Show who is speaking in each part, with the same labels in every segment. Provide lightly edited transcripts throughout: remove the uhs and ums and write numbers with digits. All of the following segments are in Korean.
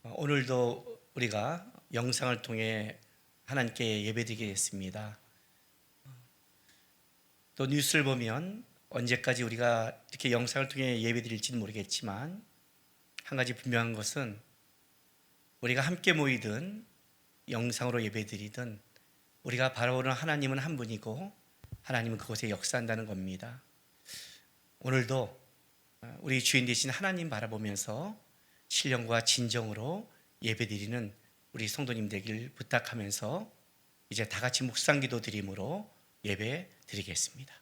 Speaker 1: 오늘도 우리가 영상을 통해 하나님께 예배드리게 됐습니다. 또 뉴스를 보면 언제까지 우리가 이렇게 영상을 통해 예배드릴지는 모르겠지만 한 가지 분명한 것은 우리가 함께 모이든 영상으로 예배드리든 우리가 바라보는 하나님은 한 분이고 하나님은 그곳에 역사한다는 겁니다. 오늘도 우리 주인 되신 하나님 바라보면서 신령과 진정으로 예배드리는 우리 성도님 되길 부탁하면서 이제 다 같이 묵상기도 드림으로 예배 드리겠습니다.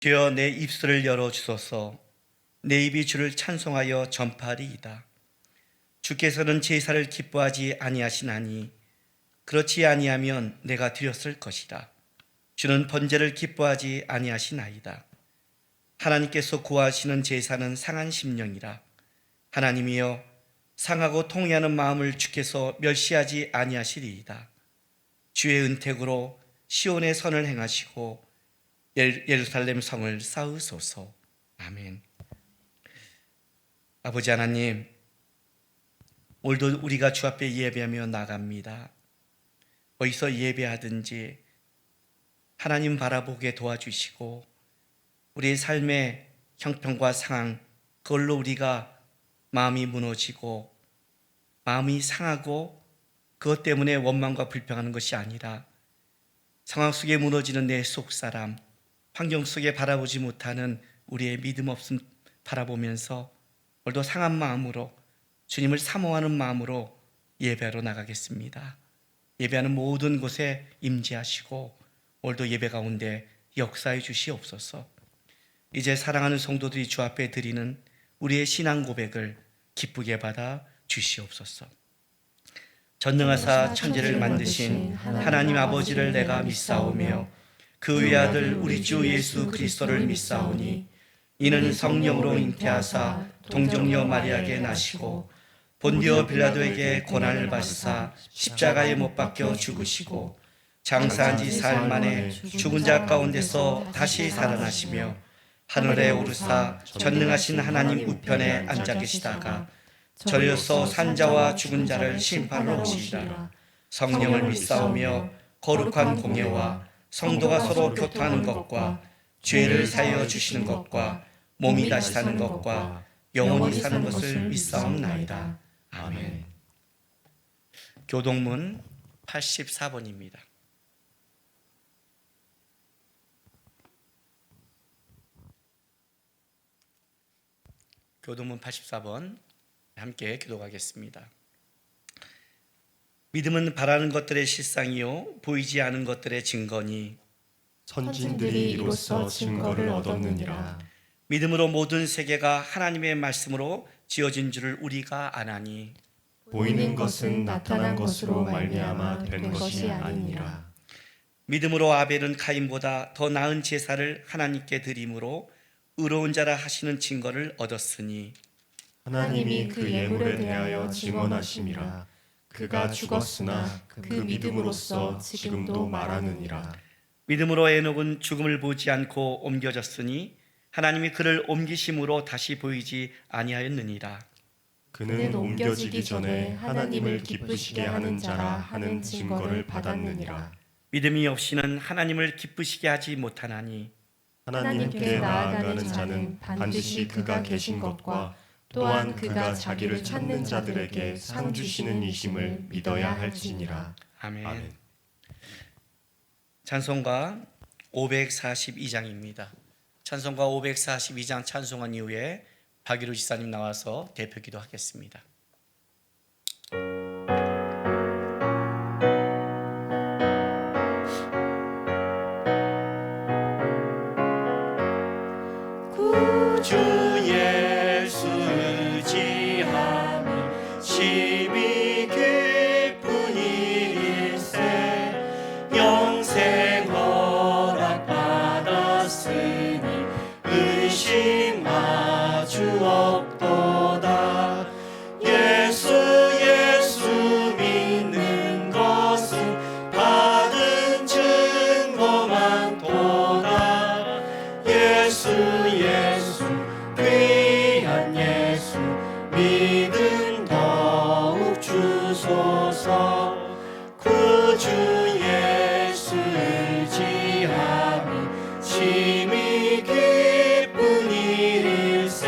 Speaker 1: 주여 내 입술을 열어주소서. 내 입이 주를 찬송하여 전파하리이다. 주께서는 제사를 기뻐하지 아니하시나니 그렇지 아니하면 내가 드렸을 것이다. 주는 번제를 기뻐하지 아니하시나이다. 하나님께서 구하시는 제사는 상한 심령이라. 하나님이여 상하고 통회하는 마음을 주께서 멸시하지 아니하시리이다. 주의 은택으로 시온의 선을 행하시고 예루살렘 성을 쌓으소서. 아멘. 아버지 하나님, 오늘도 우리가 주 앞에 예배하며 나갑니다. 어디서 예배하든지 하나님 바라보게 도와주시고 우리의 삶의 형편과 상황, 그걸로 우리가 마음이 무너지고 마음이 상하고 그것 때문에 원망과 불평하는 것이 아니라 상황 속에 무너지는 내 속사람, 환경 속에 바라보지 못하는 우리의 믿음 없음 바라보면서 오늘도 상한 마음으로 주님을 사모하는 마음으로 예배하러 나가겠습니다. 예배하는 모든 곳에 임재하시고 오늘도 예배 가운데 역사해 주시옵소서. 이제 사랑하는 성도들이 주 앞에 드리는 우리의 신앙 고백을 기쁘게 받아 주시옵소서. 전능하사 천지를 만드신 하나님 아버지를 내가 믿사오며 그 외아들 우리 주 예수 그리스도를 믿사오니 이는 성령으로 잉태하사 동정녀 마리아에게 나시고 본디오 빌라도에게 고난을 받으사 십자가에 못 박혀 죽으시고 장사한 지 사흘 만에 죽은 자 가운데서 다시 살아나시며 하늘에 오르사 전능하신 하나님 우편에 앉아 계시다가 저리로서 산자와 죽은 자를 심판하러 오시리라. 성령을 믿사오며 거룩한 공예와 성도가 서로 교통하는 것과 죄를 사하여 주시는 것과 몸이 다시 사는 것과 영원히 사는 것을 믿사옵나이다. 아멘. 교동문 84번입니다. 교동문 84번 함께 기도하겠습니다. 믿음은 바라는 것들의 실상이요 보이지 않은 것들의 증거니
Speaker 2: 선진들이 이로써 증거를 얻었느니라.
Speaker 1: 믿음으로 모든 세계가 하나님의 말씀으로 지어진 줄을 우리가 아나니
Speaker 2: 보이는 것은 나타난 것으로 말미암아 된 것이 아니니라.
Speaker 1: 믿음으로 아벨은 가인보다 더 나은 제사를 하나님께 드림으로 의로운 자라 하시는 증거를 얻었으니
Speaker 2: 하나님이 그 예물에 대하여 증언하심이라. 그가 죽었으나 그 믿음으로써 지금도 말하느니라.
Speaker 1: 믿음으로 에녹은 죽음을 보지 않고 옮겨졌으니 하나님이 그를 옮기심으로 다시 보이지 아니하였느니라.
Speaker 2: 그는 옮겨지기 전에 하나님을 기쁘시게 하는 자라 하는 증거를 받았느니라.
Speaker 1: 믿음이 없이는 하나님을 기쁘시게 하지 못하나니
Speaker 2: 하나님께 나아가는 자는 반드시 그가 계신 것과 또한 그가 자기를 찾는 자들에게 상 주시는 이심을 믿어야 할지니라.
Speaker 1: 아멘.
Speaker 2: 아멘.
Speaker 1: 찬송가 542장입니다. 찬송가 542장 찬송한 이후에 박일우 지사님 나와서 대표 기도하겠습니다.
Speaker 2: 주 예수 의지함이 심히 기쁜 일일세 영생 허락 받았으니 의심 아주 없도다. 예수 믿는 것은 받은 증거만 도다. 예수 귀한 예수 믿음 더욱 주소서. 구주 예수 의지함이 심히 기쁜 일일세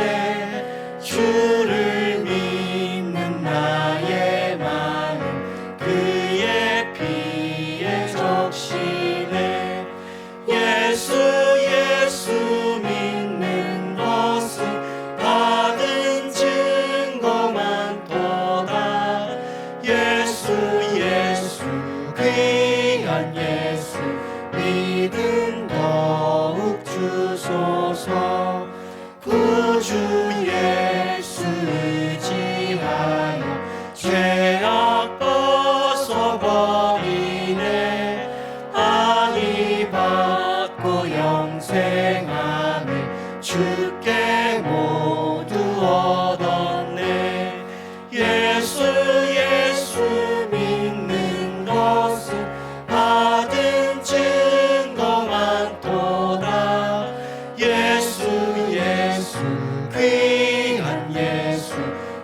Speaker 2: 주를 믿는 나의 마음 그의 피에 적시네. 예수 믿는 것은 받은 증거만 도다. 예수 귀한 예수 믿음 더욱 주소서. 구주 예수 의지하여 죄악 벗어버리네. 안위 받고 영생함을 주께 모두 얻었네. 예수 믿는 것은 받은 증거만 도다. 예수 귀한 예수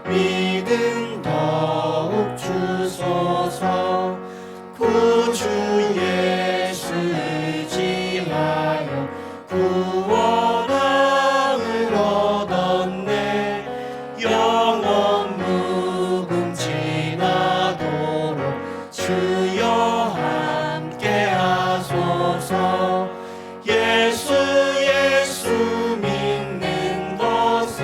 Speaker 2: 믿음 더욱 주소서. 구주 예수 의지하여 구원함을 얻었네. 영원 무궁지나도록 주여 함께 하소서. 예수 믿는 것은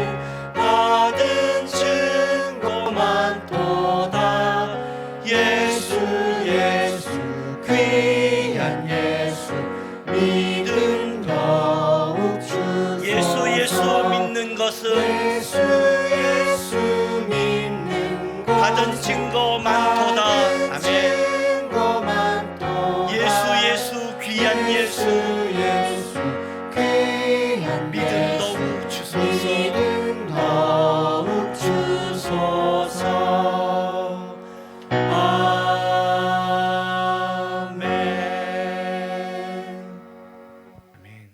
Speaker 2: 받은 증거만 도다. 예수 귀한 예수 믿음 더욱 주소서.
Speaker 1: 예수 믿는 것은
Speaker 2: 예수 믿는 것은
Speaker 1: 받은 증거만 도다. 아멘.
Speaker 2: 증거만 도다.
Speaker 1: 예수 귀한 예수
Speaker 2: 귀한
Speaker 1: 믿음
Speaker 2: 예수
Speaker 1: 더욱 주소서.
Speaker 2: 믿음 더욱 주소서. 아멘.
Speaker 1: 아멘.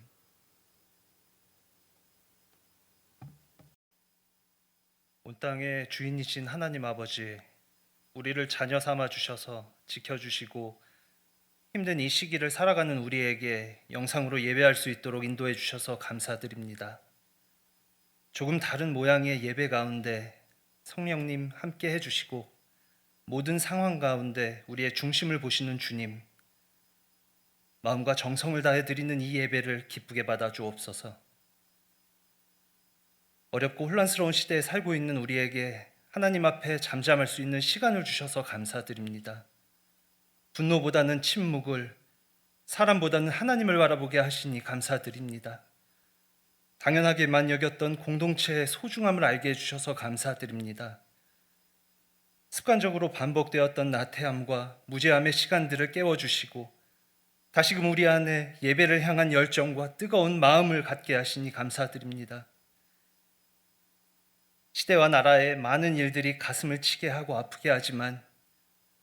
Speaker 3: 온 땅의 주인이신 하나님 아버지, 우리를 자녀 삼아 주셔서 지켜주시고 힘든 이 시기를 살아가는 우리에게 영상으로 예배할 수 있도록 인도해 주셔서 감사드립니다. 조금 다른 모양의 예배 가운데 성령님 함께 해주시고 모든 상황 가운데 우리의 중심을 보시는 주님, 마음과 정성을 다해 드리는 이 예배를 기쁘게 받아 주옵소서. 어렵고 혼란스러운 시대에 살고 있는 우리에게 하나님 앞에 잠잠할 수 있는 시간을 주셔서 감사드립니다. 분노보다는 침묵을, 사람보다는 하나님을 바라보게 하시니 감사드립니다. 당연하게만 여겼던 공동체의 소중함을 알게 해주셔서 감사드립니다. 습관적으로 반복되었던 나태함과 무죄함의 시간들을 깨워주시고 다시금 우리 안에 예배를 향한 열정과 뜨거운 마음을 갖게 하시니 감사드립니다. 시대와 나라의 많은 일들이 가슴을 치게 하고 아프게 하지만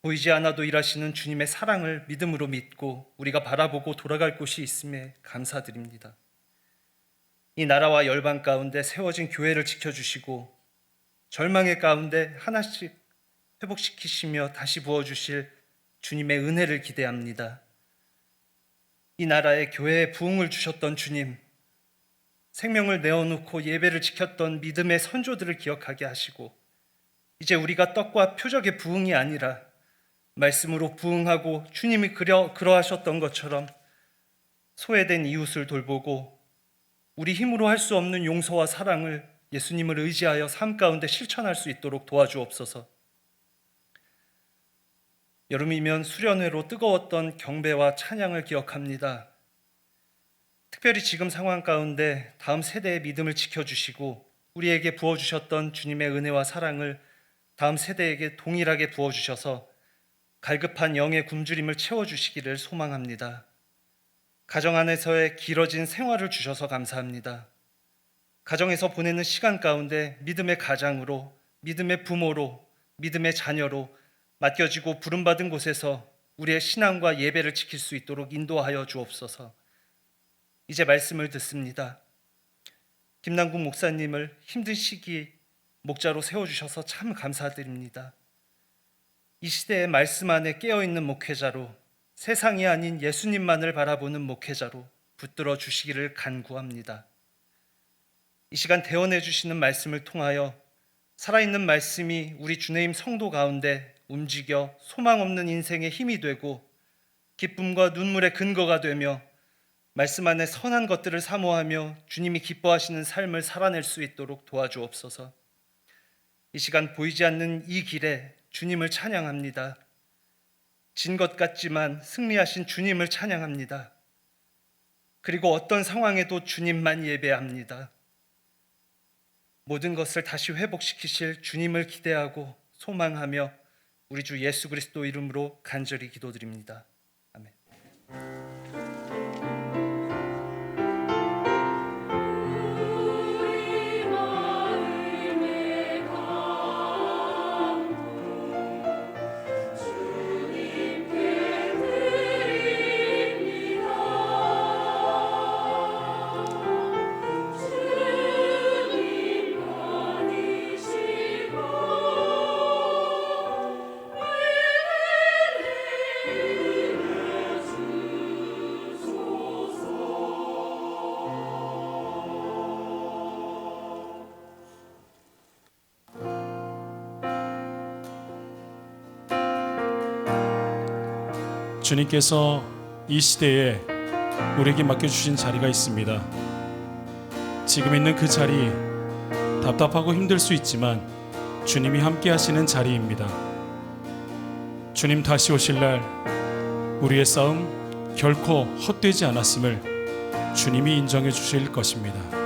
Speaker 3: 보이지 않아도 일하시는 주님의 사랑을 믿음으로 믿고 우리가 바라보고 돌아갈 곳이 있음에 감사드립니다. 이 나라와 열방 가운데 세워진 교회를 지켜주시고 절망의 가운데 하나씩 회복시키시며 다시 부어주실 주님의 은혜를 기대합니다. 이 나라의 교회에 부흥을 주셨던 주님, 생명을 내어놓고 예배를 지켰던 믿음의 선조들을 기억하게 하시고 이제 우리가 떡과 표적의 부흥이 아니라 말씀으로 부흥하고 주님이 그러하셨던 것처럼 소외된 이웃을 돌보고 우리 힘으로 할 수 없는 용서와 사랑을 예수님을 의지하여 삶 가운데 실천할 수 있도록 도와주옵소서. 여름이면 수련회로 뜨거웠던 경배와 찬양을 기억합니다. 특별히 지금 상황 가운데 다음 세대의 믿음을 지켜주시고 우리에게 부어주셨던 주님의 은혜와 사랑을 다음 세대에게 동일하게 부어주셔서 갈급한 영의 굶주림을 채워주시기를 소망합니다. 가정 안에서의 길어진 생활을 주셔서 감사합니다. 가정에서 보내는 시간 가운데 믿음의 가장으로, 믿음의 부모로, 믿음의 자녀로 맡겨지고 부름받은 곳에서 우리의 신앙과 예배를 지킬 수 있도록 인도하여 주옵소서. 이제 말씀을 듣습니다. 김남국 목사님을 힘든 시기 목자로 세워주셔서 참 감사드립니다. 이 시대의 말씀 안에 깨어있는 목회자로, 세상이 아닌 예수님만을 바라보는 목회자로 붙들어 주시기를 간구합니다. 이 시간 대언해 주시는 말씀을 통하여 살아있는 말씀이 우리 주님 성도 가운데 움직여 소망 없는 인생의 힘이 되고 기쁨과 눈물의 근거가 되며 말씀 안에 선한 것들을 사모하며 주님이 기뻐하시는 삶을 살아낼 수 있도록 도와주옵소서. 이 시간 보이지 않는 이 길에 주님을 찬양합니다. 진 것 같지만 승리하신 주님을 찬양합니다. 그리고 어떤 상황에도 주님만 예배합니다. 모든 것을 다시 회복시키실 주님을 기대하고 소망하며 우리 주 예수 그리스도 이름으로 간절히 기도드립니다. 아멘.
Speaker 4: 주님께서 이 시대에 우리에게 맡겨주신 자리가 있습니다. 지금 있는 그 자리, 답답하고 힘들 수 있지만 주님이 함께 하시는 자리입니다. 주님 다시 오실 날 우리의 싸움 결코 헛되지 않았음을 주님이 인정해 주실 것입니다.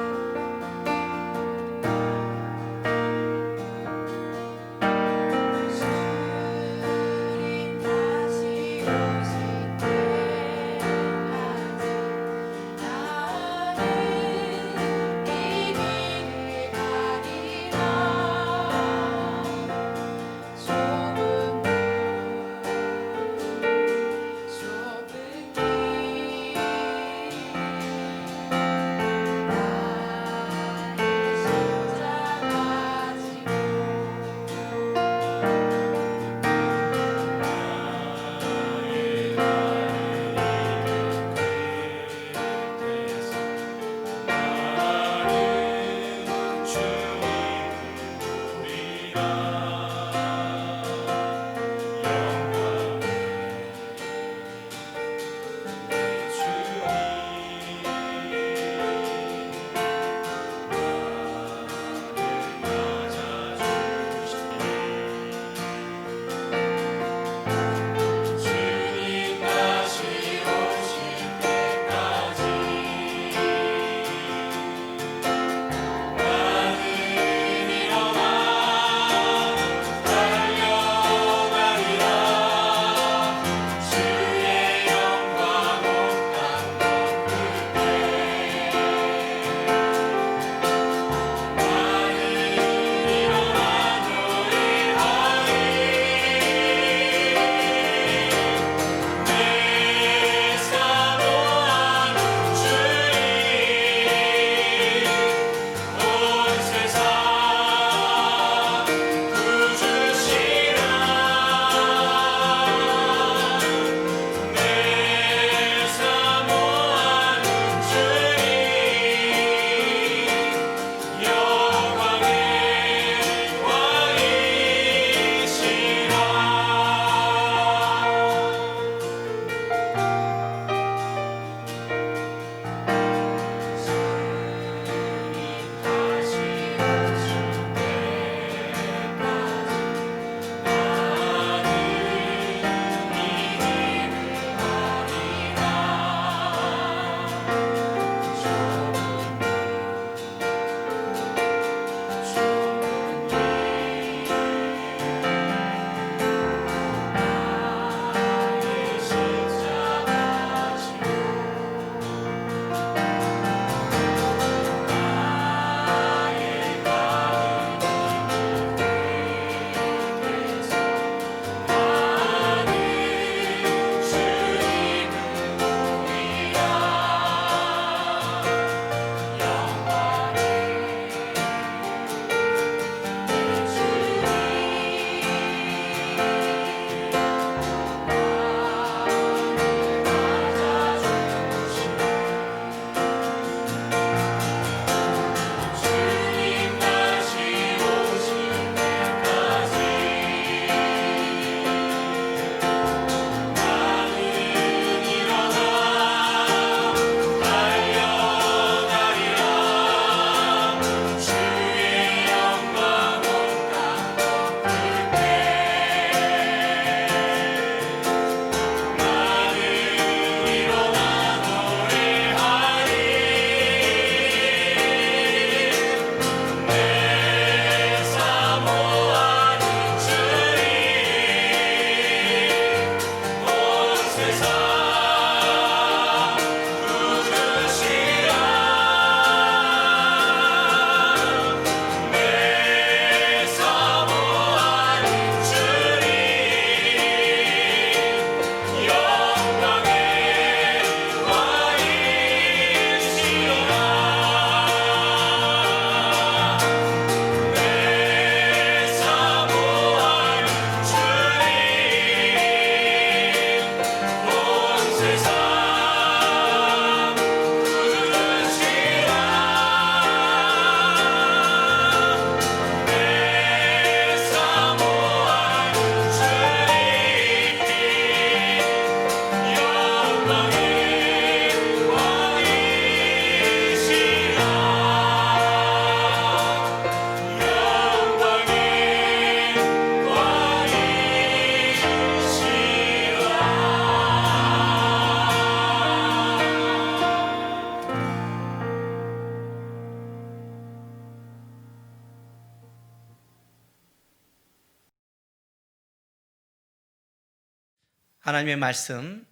Speaker 1: 하나님의 말씀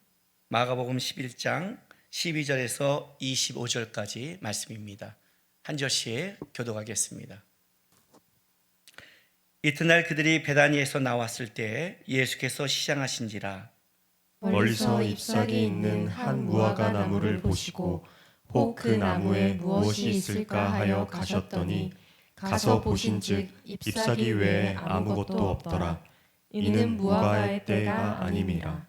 Speaker 1: 마가복음 11장 12절에서 25절까지 말씀입니다. 한 절씩 교독하겠습니다. 이튿날 그들이 베다니에서 나왔을 때 예수께서 시장하신지라.
Speaker 2: 멀리서 잎사귀 있는 한 무화과 나무를 보시고 혹 그 나무에 무엇이 있을까 하여 가셨더니 가서 보신즉 잎사귀 외에 아무것도 없더라. 이는 무화과의 때가 아님이라.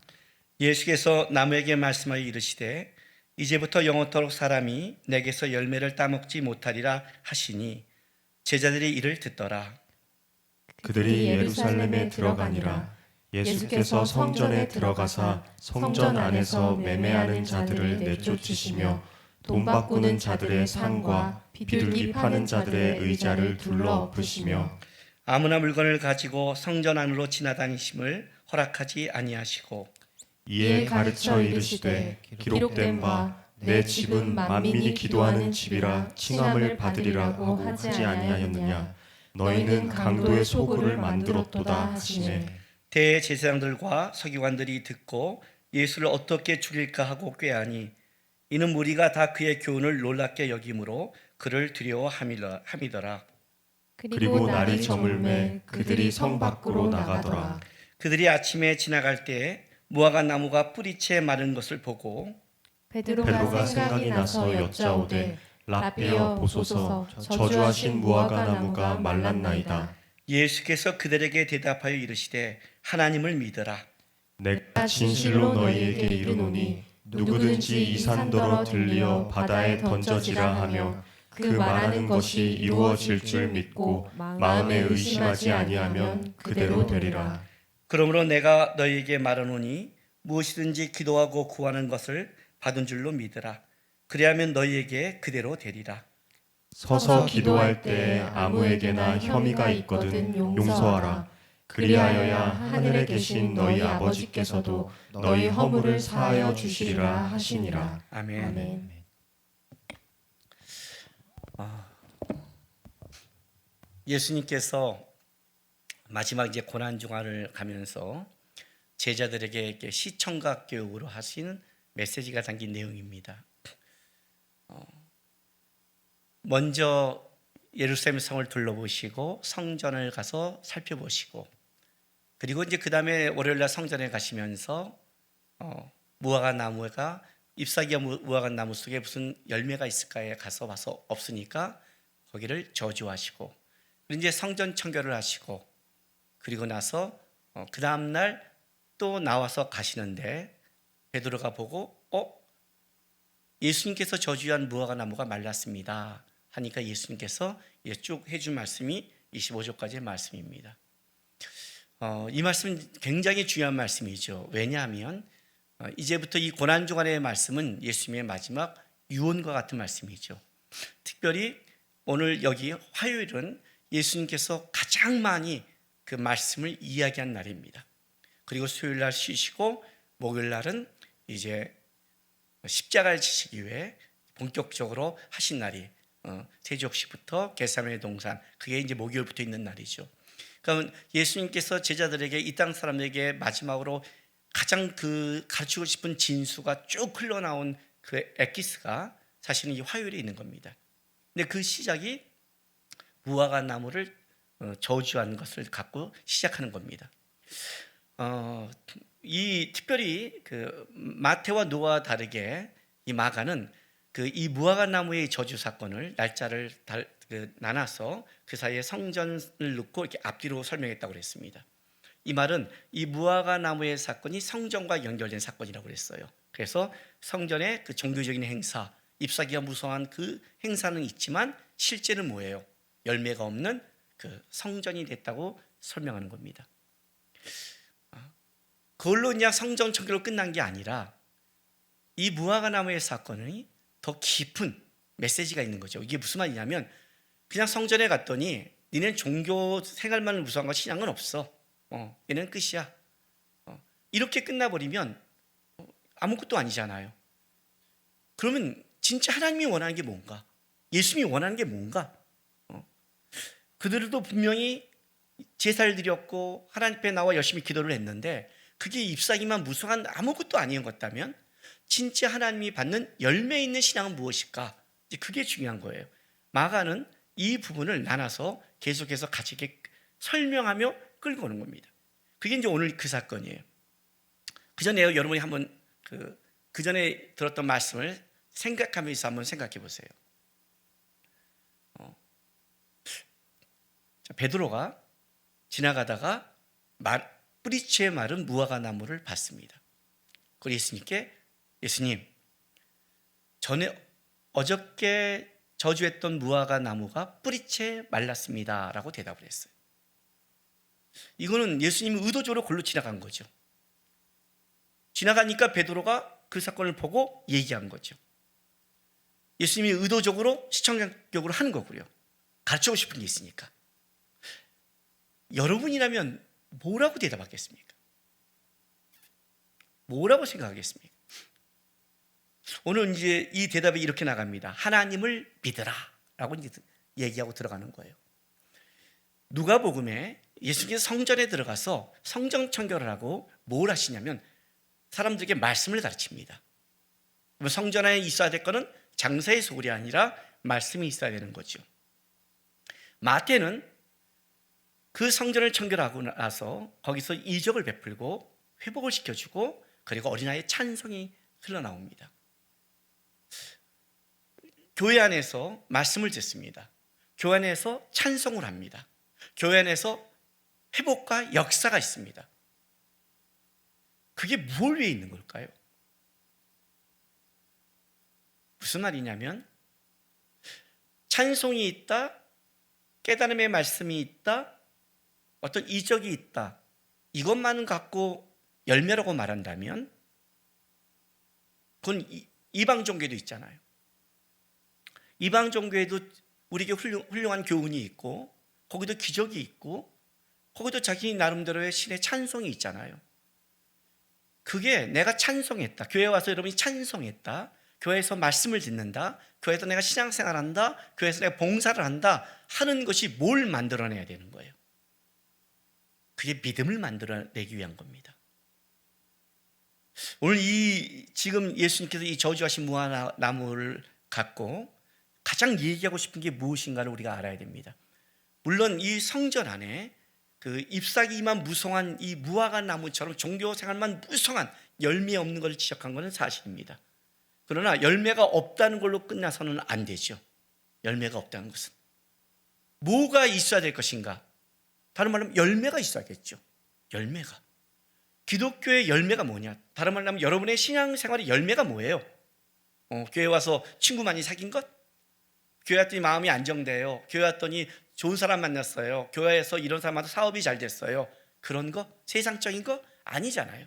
Speaker 1: 예수께서 나무에게 말씀하여 이르시되 이제부터 영원토록 사람이 내게서 열매를 따먹지 못하리라 하시니 제자들이 이를 듣더라.
Speaker 2: 그들이 예루살렘에 들어가니라. 예수께서 성전에 들어가사 성전 안에서 매매하는 자들을 내쫓으시며 돈 바꾸는 자들의 상과 비둘기 파는 자들의 의자를 둘러 엎으시며
Speaker 1: 아무나 물건을 가지고 성전 안으로 지나다니심을 허락하지 아니하시고
Speaker 2: 이에 가르쳐 이르시되 기록된 바 내 집은 만민이 기도하는 집이라 칭함을 받으리라고 하지 아니하였느냐. 너희는 강도의 소굴을 만들었도다 하시매
Speaker 1: 대제사장들과 서기관들이 듣고 예수를 어떻게 죽일까 하고 꾀하니 이는 무리가 다 그의 교훈을 놀랍게 여김으로 그를 두려워함이더라.
Speaker 2: 그리고 날이 저물매 그들이 성 밖으로 나가더라.
Speaker 1: 그들이 아침에 지나갈 때 무화과 나무가 뿌리채 마른 것을 보고
Speaker 2: 베드로가 생각이 나서 여짜오되 라삐여 보소서 저주하신 무화과 나무가 말랐나이다.
Speaker 1: 예수께서 그들에게 대답하여 이르시되 하나님을 믿으라.
Speaker 2: 내가 진실로 너희에게 이르노니 누구든지 이 산더러 들리어 바다에 던져지라 하며 그 말하는 것이 이루어질 줄 믿고 마음에 의심하지 아니하면 그대로 되리라.
Speaker 1: 그러므로 내가 너희에게 말하노니 무엇이든지 기도하고 구하는 것을 받은 줄로 믿으라. 그리하면 너희에게 그대로 되리라.
Speaker 2: 서서 기도할 때 아무에게나 혐의가 있거든 용서하라. 그리하여야 하늘에 계신 너희 아버지께서도 너희 허물을 사하여 주시리라 하시니라.
Speaker 1: 아멘.
Speaker 5: 아멘.
Speaker 1: 예수님께서 마지막 이제 고난 중화를 가면서 제자들에게 이렇게 시청각 교육으로 하신 메시지가 담긴 내용입니다. 먼저 예루살렘 성을 둘러보시고 성전을 가서 살펴보시고 그리고 이제 그 다음에 월요일날 성전에 가시면서 무화과 나무가 잎사귀와 무화과 나무 속에 무슨 열매가 있을까에 가서 봐서 없으니까 거기를 저주하시고 그리고 이제 성전 청결을 하시고 그리고 나서 그 다음날 또 나와서 가시는데 베드로가 보고 예수님께서 저주한 무화과 나무가 말랐습니다 하니까 예수님께서 쭉 해준 말씀이 25절까지의 말씀입니다. 이 말씀은 굉장히 중요한 말씀이죠. 왜냐하면 이제부터 이 고난주간의 말씀은 예수님의 마지막 유언과 같은 말씀이죠. 특별히 오늘 여기 화요일은 예수님께서 가장 많이 그 말씀을 이야기한 날입니다. 그리고 수요일 날 쉬시고 목요일 날은 이제 십자가를 지시기 위해 본격적으로 하신 날이 세족식부터 겟세마네 동산 그게 이제 목요일부터 있는 날이죠. 그러면 예수님께서 제자들에게 이 땅 사람들에게 마지막으로 가장 그 가르치고 싶은 진수가 쭉 흘러나온 그 엑기스가 사실은 이 화요일에 있는 겁니다. 근데 그 시작이 무화과 나무를 저주한 것을 갖고 시작하는 겁니다. 이 특별히 그 마태와 누가와 다르게 이 마가는 그 이 무화과 나무의 저주 사건을 날짜를 나눠서 그 사이에 성전을 넣고 이렇게 앞뒤로 설명했다고 그랬습니다. 이 말은 이 무화과 나무의 사건이 성전과 연결된 사건이라고 그랬어요. 그래서 성전의 그 종교적인 행사, 잎사귀가 무성한 그 행사는 있지만 실제는 뭐예요? 열매가 없는 그 성전이 됐다고 설명하는 겁니다. 그걸로 그냥 성전 청결로 끝난 게 아니라 이 무화과 나무의 사건이 더 깊은 메시지가 있는 거죠. 이게 무슨 말이냐면 그냥 성전에 갔더니 니는 종교 생활만 무서운 거 신앙은 없어. 얘는 끝이야. 이렇게 끝나버리면 아무것도 아니잖아요. 그러면 진짜 하나님이 원하는 게 뭔가? 예수님이 원하는 게 뭔가? 그들도 분명히 제사를 드렸고 하나님 앞에 나와 열심히 기도를 했는데 그게 잎사귀만 무성한 아무것도 아닌 것 같다면 진짜 하나님이 받는 열매 있는 신앙은 무엇일까? 이제 그게 중요한 거예요. 마가는 이 부분을 나눠서 계속해서 같이 이렇게 설명하며 끌고 오는 겁니다. 그게 이제 오늘 그 사건이에요. 그 전에 여러분이 한번 그 전에 들었던 말씀을 생각하면서 한번 생각해 보세요. 베드로가 지나가다가 뿌리채 마른 무화과 나무를 봤습니다. 그리고 예수님께 예수님, 어저께 저주했던 무화과 나무가 뿌리채 말랐습니다 라고 대답을 했어요. 이거는 예수님이 의도적으로 골로 지나간 거죠. 지나가니까 베드로가 그 사건을 보고 얘기한 거죠. 예수님이 의도적으로 시청자격으로 하는 거고요. 가르치고 싶은 게 있으니까. 여러분이라면 뭐라고 대답하겠습니까? 뭐라고 생각하겠습니까? 오늘 이제 이 대답이 이렇게 나갑니다. 하나님을 믿으라 라고 이제 얘기하고 들어가는 거예요. 누가복음에 예수님께서 성전에 들어가서 성전 청결을 하고 뭘 하시냐면 사람들에게 말씀을 가르칩니다. 성전 안에 있어야 될 거는 장사의 소홀이 아니라 말씀이 있어야 되는 거죠. 마태는 그 성전을 청결하고 나서 거기서 이적을 베풀고 회복을 시켜주고 그리고 어린아이의 찬송이 흘러나옵니다. 교회 안에서 말씀을 듣습니다. 교회 안에서 찬송을 합니다. 교회 안에서 회복과 역사가 있습니다. 그게 무엇 위에 있는 걸까요? 무슨 말이냐면 찬송이 있다, 깨달음의 말씀이 있다, 어떤 이적이 있다, 이것만은 갖고 열매라고 말한다면 그건 이방 종교도 있잖아요. 이방 종교에도 우리에게 훌륭한 교훈이 있고 거기도 기적이 있고 거기도 자기 나름대로의 신의 찬송이 있잖아요. 그게 내가 찬송했다, 교회 와서 여러분이 찬송했다, 교회에서 말씀을 듣는다, 교회에서 내가 신앙생활한다, 교회에서 내가 봉사를 한다 하는 것이 뭘 만들어내야 되는 거예요? 그게 믿음을 만들어내기 위한 겁니다. 오늘 지금 예수님께서 이 저주하신 무화과나무를 갖고 가장 얘기하고 싶은 게 무엇인가를 우리가 알아야 됩니다. 물론 이 성전 안에 그 잎사귀만 무성한 이 무화과 나무처럼 종교생활만 무성한 열매 없는 것을 지적한 것은 사실입니다. 그러나 열매가 없다는 걸로 끝나서는 안 되죠. 열매가 없다는 것은 뭐가 있어야 될 것인가? 다른 말로 하면 열매가 있어야겠죠. 열매가. 기독교의 열매가 뭐냐? 다른 말로 하면 여러분의 신앙생활의 열매가 뭐예요? 교회 와서 친구 많이 사귄 것? 교회 왔더니 마음이 안정돼요. 교회 왔더니 좋은 사람 만났어요. 교회에서 이런 사람한테 사업이 잘 됐어요. 그런 거? 세상적인 거? 아니잖아요.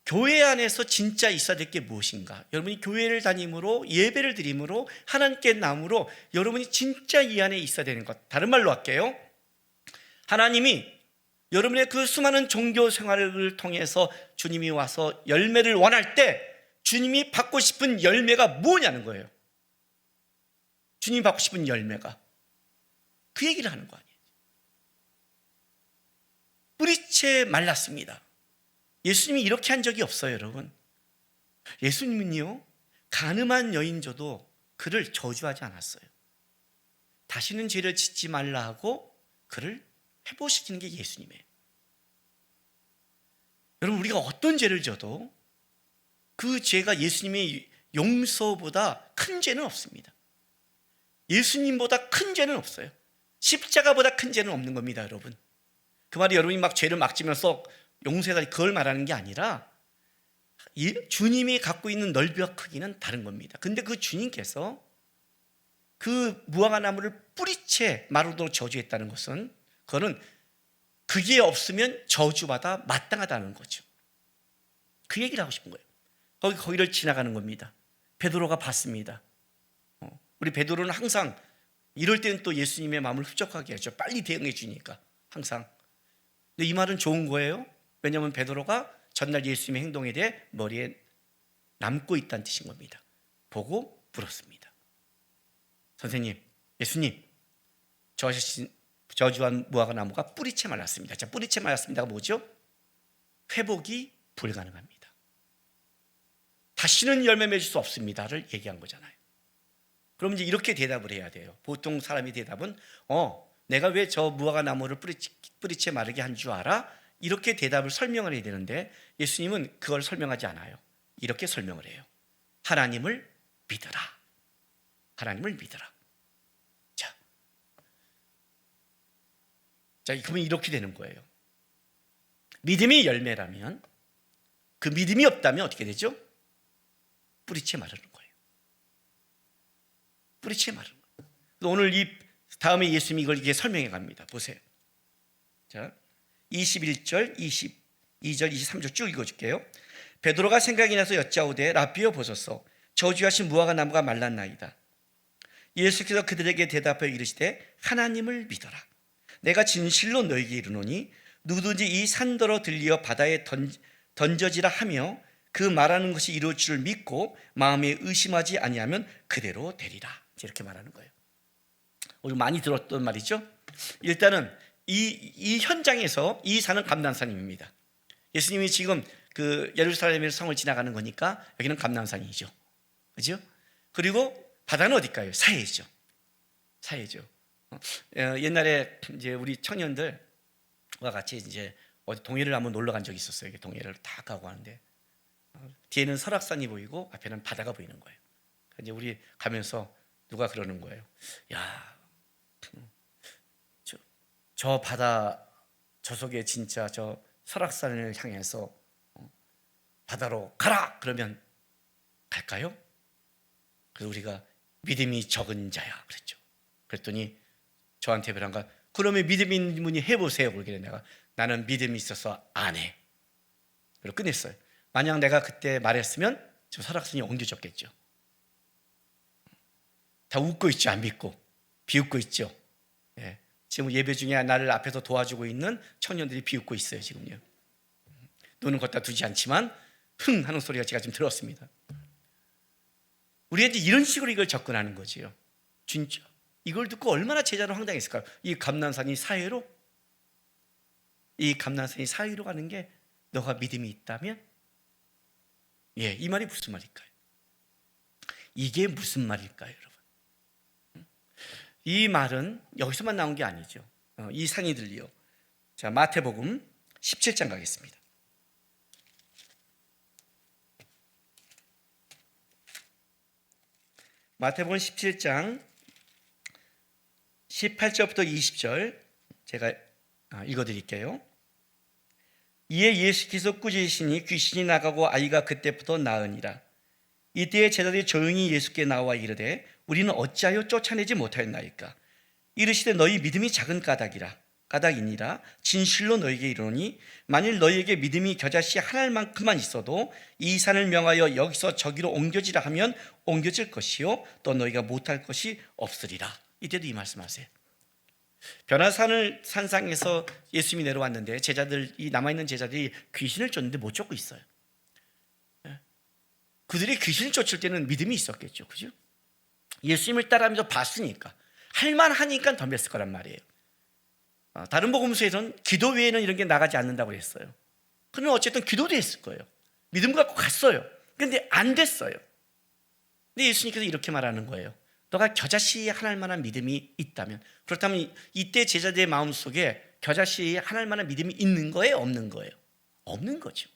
Speaker 1: 교회 안에서 진짜 있어야 될 게 무엇인가? 여러분이 교회를 다님으로 예배를 드림으로 하나님께 나므로 여러분이 진짜 이 안에 있어야 되는 것. 다른 말로 할게요. 하나님이 여러분의 그 수많은 종교 생활을 통해서 주님이 와서 열매를 원할 때 주님이 받고 싶은 열매가 뭐냐는 거예요. 주님이 받고 싶은 열매가. 그 얘기를 하는 거 아니에요. 뿌리채 말랐습니다. 예수님이 이렇게 한 적이 없어요, 여러분. 예수님은요, 간음한 여인조도 그를 저주하지 않았어요. 다시는 죄를 짓지 말라 하고 그를 회복시키는 게 예수님이에요. 여러분, 우리가 어떤 죄를 져도 그 죄가 예수님의 용서보다 큰 죄는 없습니다. 예수님보다 큰 죄는 없어요. 십자가보다 큰 죄는 없는 겁니다, 여러분. 그 말이 여러분이 막 죄를 막 지면서 용서해달라 그걸 말하는 게 아니라 주님이 갖고 있는 넓이와 크기는 다른 겁니다. 근데 그 주님께서 그 무화과 나무를 뿌리채 마루도록 저주했다는 것은 그거는 그게 없으면 저주받아 마땅하다는 거죠. 그 얘기를 하고 싶은 거예요. 거기를 지나가는 겁니다. 베드로가 봤습니다. 우리 베드로는 항상 이럴 때는 또 예수님의 마음을 흡족하게 하죠. 빨리 대응해 주니까 항상. 근데 이 말은 좋은 거예요. 왜냐하면 베드로가 전날 예수님의 행동에 대해 머리에 남고 있다는 뜻인 겁니다. 보고 물었습니다. 선생님, 예수님, 저주한 무화과 나무가 뿌리채 말랐습니다. 자, 뿌리채 말랐습니다가 뭐죠? 회복이 불가능합니다. 다시는 열매 맺을 수 없습니다를 얘기한 거잖아요. 그럼 이제 이렇게 대답을 해야 돼요. 보통 사람이 대답은 내가 왜 저 무화과 나무를 뿌리채 마르게 한 줄 알아? 이렇게 대답을 설명을 해야 되는데 예수님은 그걸 설명하지 않아요. 이렇게 설명을 해요. 하나님을 믿어라. 하나님을 믿어라. 자, 그러면 이렇게 되는 거예요. 믿음이 열매라면, 그 믿음이 없다면 어떻게 되죠? 뿌리채 마르는 거예요. 뿌리채 마르는 거예요. 오늘 이 다음에 예수님이 이걸 이게 설명해 갑니다. 보세요. 자, 21절, 22절, 23절 쭉 읽어줄게요. 베드로가 생각이 나서 여짜오되 라삐여 보소서, 저주하신 무화과 나무가 말랐나이다. 예수께서 그들에게 대답하여 이르시되 하나님을 믿어라. 내가 진실로 너희에게 이르노니 누구든지 이 산더러 들리어 바다에 던져지라 하며 그 말하는 것이 이루어질 줄 믿고 마음에 의심하지 아니하면 그대로 되리라. 이렇게 말하는 거예요. 우리 많이 들었던 말이죠. 일단은 이 현장에서 이 산은 감람산입니다. 예수님이 지금 그 예루살렘의 성을 지나가는 거니까 여기는 감람산이죠. 그죠? 그리고 바다는 어딜까요? 사해죠. 사해죠. 옛날에 이제 우리 청년들과 같이 이제 어디 동해를 한번 놀러 간 적이 있었어요. 동해를 다 가고 하는데 뒤에는 설악산이 보이고 앞에는 바다가 보이는 거예요. 이제 우리 가면서 누가 그러는 거예요. 야, 저 바다 저 속에 진짜 저 설악산을 향해서 바다로 가라 그러면 갈까요? 그래서 우리가 믿음이 적은 자야 그랬죠. 그랬더니 저한테 그런가 그러면 믿음 있는 분이 해보세요. 그러길래 내가 나는 믿음이 있어서 안 해. 그리고 끝냈어요. 만약 내가 그때 말했으면 저 설악산이 옮겨졌겠죠. 다 웃고 있죠. 안 믿고 비웃고 있죠. 예. 지금 예배 중에 나를 앞에서 도와주고 있는 청년들이 비웃고 있어요. 지금요. 눈은 걷다 두지 않지만 흥 하는 소리가 제가 지금 들었습니다. 우리가 이제 이런 식으로 이걸 접근하는 거지요. 진짜 이걸 듣고 얼마나 제자는 황당했을까요? 이 감람산이 사해로? 이 감람산이 사해로 가는 게 너가 믿음이 있다면? 예, 이 말이 무슨 말일까요? 이게 무슨 말일까요, 여러분? 이 말은 여기서만 나온 게 아니죠. 이 산이 들리요. 자, 마태복음 17장 가겠습니다. 마태복음 17장 18절부터 20절 제가 읽어드릴게요. 이에 예수께서 꾸짖으시니 귀신이 나가고 아이가 그때부터 나으니라. 이때에 제자들이 조용히 예수께 나와 이르되 우리는 어찌하여 쫓아내지 못하였나이까. 이르시되 너희 믿음이 작은 까닭이니라. 진실로 너희에게 이르노니 만일 너희에게 믿음이 겨자씨 하나만큼만 있어도 이 산을 명하여 여기서 저기로 옮겨지라 하면 옮겨질 것이요 또 너희가 못할 것이 없으리라. 이때도 이 말씀하세요. 변화산을 산상에서 예수님이 내려왔는데 제자들이 남아있는 제자들이 귀신을 쫓는데 못 쫓고 있어요. 그들이 귀신을 쫓을 때는 믿음이 있었겠죠. 그죠? 예수님을 따라하면서 봤으니까 할만하니까 덤볐을 거란 말이에요. 다른 복음서에서는 기도 외에는 이런 게 나가지 않는다고 했어요. 그러나 어쨌든 기도도 했을 거예요. 믿음 갖고 갔어요. 그런데 안 됐어요. 근데 예수님께서 이렇게 말하는 거예요. 너가 겨자씨 하나일 만한 믿음이 있다면, 그렇다면 이때 제자들의 마음속에 겨자씨 하나일 만한 믿음이 있는 거예요? 없는 거예요? 없는 거죠.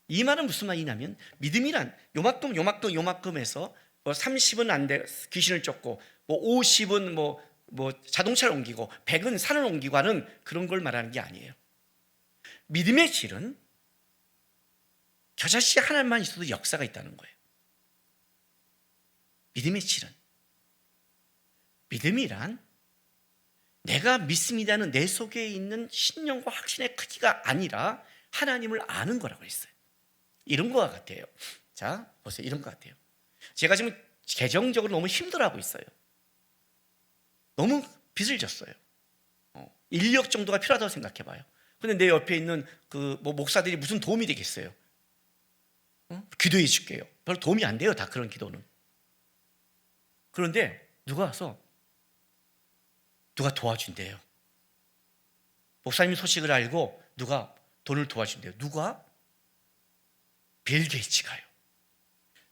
Speaker 1: 이 말은 무슨 말이냐면 믿음이란 요만큼에서 뭐 30은 안 돼 귀신을 쫓고 뭐 50은 뭐 자동차를 옮기고 100은 산을 옮기고 하는 그런 걸 말하는 게 아니에요. 믿음의 질은 겨자씨 하나만 있어도 역사가 있다는 거예요. 믿음의 질은 믿음이란 내가 믿습니다는 내 속에 있는 신념과 확신의 크기가 아니라 하나님을 아는 거라고 했어요. 이런 것 같아요. 자, 보세요. 이런 것 같아요. 제가 지금 재정적으로 너무 힘들어하고 있어요. 너무 빚을 졌어요. 인력 정도가 필요하다고 생각해봐요. 그런데 내 옆에 있는 그 목사들이 무슨 도움이 되겠어요? 기도해 줄게요. 별로 도움이 안 돼요. 다 그런 기도는. 그런데 누가 도와준대요. 목사님 소식을 알고 누가 돈을 도와준대요. 누가? 빌 게이츠가요.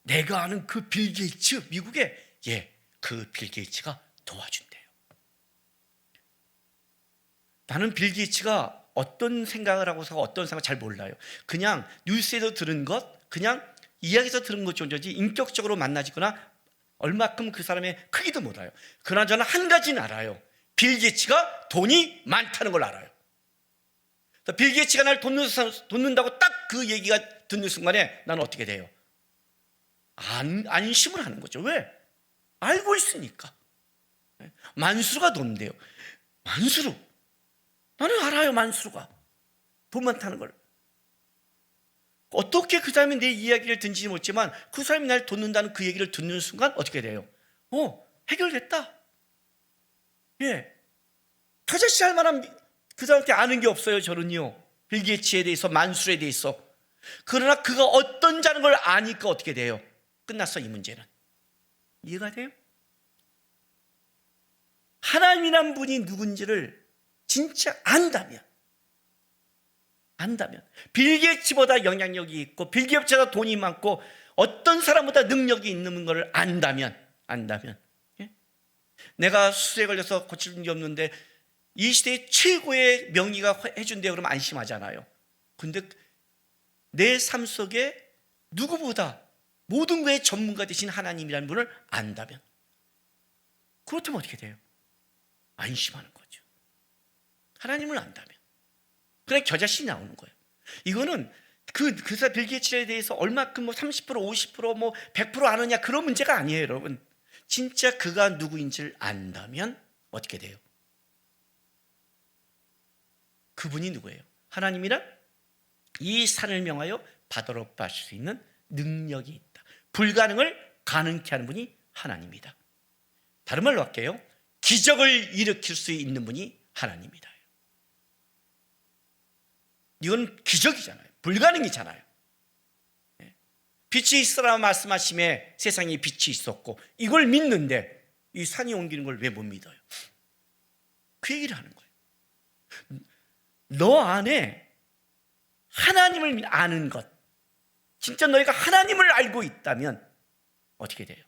Speaker 1: 내가 아는 그 빌 게이츠, 미국에, 그 빌 게이츠가 도와준대요. 나는 빌 게이츠가 어떤 생각을 하고서 어떤 생각을 잘 몰라요. 그냥 뉴스에서 들은 것, 그냥 이야기에서 들은 것 정도지 인격적으로 만나지거나 얼마큼 그 사람의 크기도 몰라요. 그러나 저는 한 가지는 알아요. 빌 게이츠가 돈이 많다는 걸 알아요. 빌 게이츠가 날 돕는다고 딱 그 얘기가 듣는 순간에 나는 어떻게 돼요? 안심을 하는 거죠. 왜? 알고 있으니까. 만수르가 돕는데요. 만수르. 나는 알아요, 만수르가. 돈 많다는 걸. 어떻게 그 사람이 내 이야기를 듣지 못지만 그 사람이 날 돕는다는 그 얘기를 듣는 순간 어떻게 돼요? 해결됐다. 터저씨 할 만한 그 사람한테 아는 게 없어요, 저는요. 빌 게이츠에 대해서, 만수르에 대해서. 그러나 그가 어떤 자는 걸 아니까 어떻게 돼요? 끝났어, 이 문제는. 이해가 돼요? 하나님이란 분이 누군지를 진짜 안다면 빌 게이츠보다 영향력이 있고 빌 게이츠보다 돈이 많고 어떤 사람보다 능력이 있는 걸 안다면 내가 수술에 걸려서 고칠 게 없는데 이 시대의 최고의 명의가 해준대요. 그러면 안심하잖아요. 근데 내 삶 속에 누구보다 모든 거에 전문가 되신 하나님이라는 분을 안다면, 그렇다면 어떻게 돼요? 안심하는 거죠. 하나님을 안다면. 그냥 겨자씨 나오는 거예요. 이거는 그사 빌 게이츠에 대해서 얼마큼 30% 50% 100% 아느냐 그런 문제가 아니에요, 여러분. 진짜 그가 누구인지를 안다면 어떻게 돼요? 그분이 누구예요? 하나님이란 이 산을 명하여 바다로 빠질 수 있는 능력이 있다. 불가능을 가능케 하는 분이 하나님이다. 다른 말로 할게요. 기적을 일으킬 수 있는 분이 하나님이다. 이건 기적이잖아요. 불가능이잖아요. 빛이 있으라 말씀하심에 세상에 빛이 있었고 이걸 믿는데 이 산이 옮기는 걸 왜 못 믿어요? 그 얘기를 하는 거예요. 너 안에 하나님을 아는 것, 진짜 너희가 하나님을 알고 있다면 어떻게 돼요?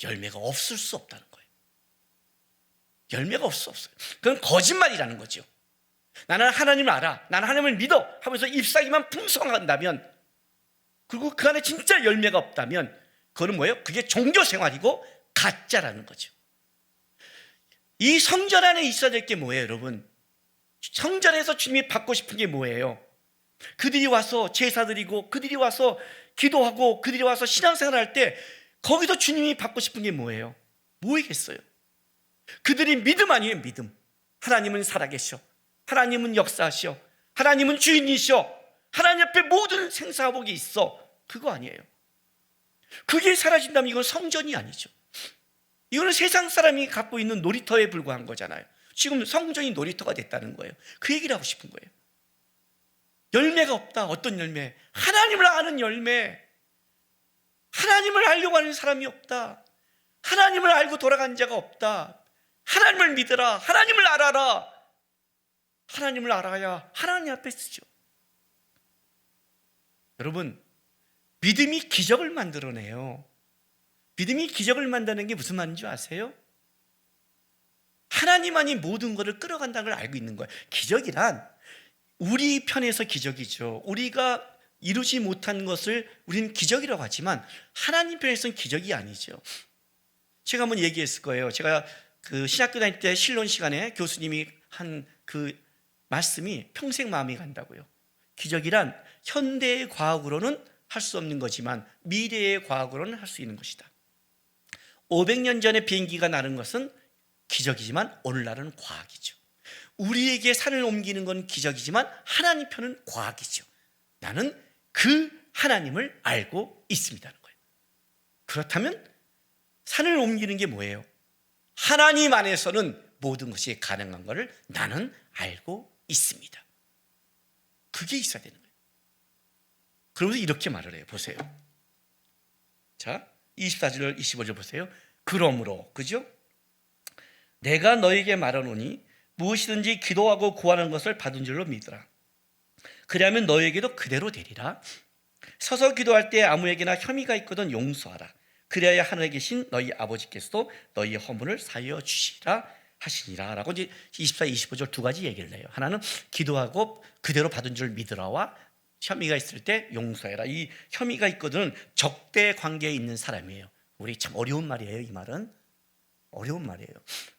Speaker 1: 열매가 없을 수 없다는 거예요. 열매가 없을 수 없어요. 그건 거짓말이라는 거죠. 나는 하나님을 알아, 나는 하나님을 믿어 하면서 잎사귀만 풍성한다면, 그리고 그 안에 진짜 열매가 없다면 그거는 뭐예요? 그게 종교생활이고 가짜라는 거죠. 이 성전 안에 있어야 될 게 뭐예요, 여러분? 성전에서 주님이 받고 싶은 게 뭐예요? 그들이 와서 제사 드리고 그들이 와서 기도하고 그들이 와서 신앙생활 할 때 거기서 주님이 받고 싶은 게 뭐예요? 뭐이겠어요? 그들이 믿음 아니에요, 믿음. 하나님은 살아계셔, 하나님은 역사하셔, 하나님은 주인이셔, 하나님 앞에 모든 생사복이 있어. 그거 아니에요. 그게 사라진다면 이건 성전이 아니죠. 이거는 세상 사람이 갖고 있는 놀이터에 불과한 거잖아요. 지금 성전이 놀이터가 됐다는 거예요. 그 얘기를 하고 싶은 거예요. 열매가 없다. 어떤 열매? 하나님을 아는 열매. 하나님을 알려고 하는 사람이 없다. 하나님을 알고 돌아간 자가 없다. 하나님을 믿으라. 하나님을 알아라. 하나님을 알아야 하나님 앞에 쓰죠. 여러분, 믿음이 기적을 만들어내요. 믿음이 기적을 만드는 게 무슨 말인지 아세요? 하나님만이 모든 것을 끌어간다는 걸 알고 있는 거예요. 기적이란 우리 편에서 기적이죠. 우리가 이루지 못한 것을 우리는 기적이라고 하지만 하나님 편에서는 기적이 아니죠. 제가 한번 얘기했을 거예요. 제가 그 신학교 다닐 때 신론 시간에 교수님이 한 그 말씀이 평생 마음이 간다고요. 기적이란 현대의 과학으로는 할 수 없는 거지만 미래의 과학으로는 할 수 있는 것이다. 500년 전에 비행기가 나는 것은 기적이지만 오늘날은 과학이죠. 우리에게 산을 옮기는 건 기적이지만 하나님 편은 과학이죠. 나는 그 하나님을 알고 있습니다는 거예요. 그렇다면 산을 옮기는 게 뭐예요? 하나님 안에서는 모든 것이 가능한 것을 나는 알고 있습니다. 그게 있어야 되는 거예요. 그러면서 이렇게 말을 해요. 보세요. 자, 24절 25절 보세요. 그러므로, 그죠? 내가 너에게 말하노니 무엇이든지 기도하고 구하는 것을 받은 줄로 믿으라. 그리하면 너에게도 그대로 되리라. 서서 기도할 때 아무에게나 혐의가 있거든 용서하라. 그리하여 하늘에 계신 너희 아버지께서도 너희 허물을 사하여 주시라 하시니라. 라고 이제 24, 25절 두 가지 얘기를 해요. 하나는 기도하고 그대로 받은 줄 믿으라와 혐의가 있을 때 용서해라. 이 혐의가 있거든 적대 관계에 있는 사람이에요. 우리 참 어려운 말이에요. 이 말은 어려운 말이에요.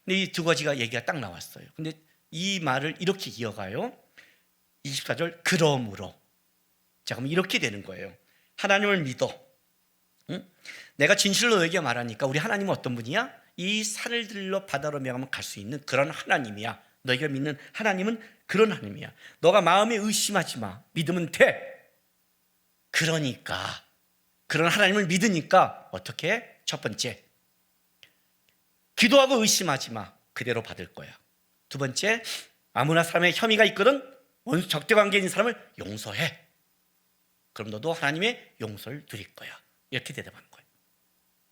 Speaker 1: 근데 이 두 가지가 얘기가 딱 나왔어요. 근데 이 말을 이렇게 이어가요. 24절 그러므로. 자, 그럼 이렇게 되는 거예요. 하나님을 믿어. 응? 내가 진실로 너에게 말하니까 우리 하나님은 어떤 분이야? 이 산을 들러 바다로 명하면 갈 수 있는 그런 하나님이야. 너희가 믿는 하나님은 그런 하나님이야. 너가 마음에 의심하지 마. 믿으면 돼. 그러니까 그런 하나님을 믿으니까 어떻게? 첫 번째, 기도하고 의심하지 마. 그대로 받을 거야. 두 번째, 아무나 사람의 혐의가 있거든 원수 적대 관계에 있는 사람을 용서해. 그럼 너도 하나님의 용서를 드릴 거야. 이렇게 대답하는 거예요.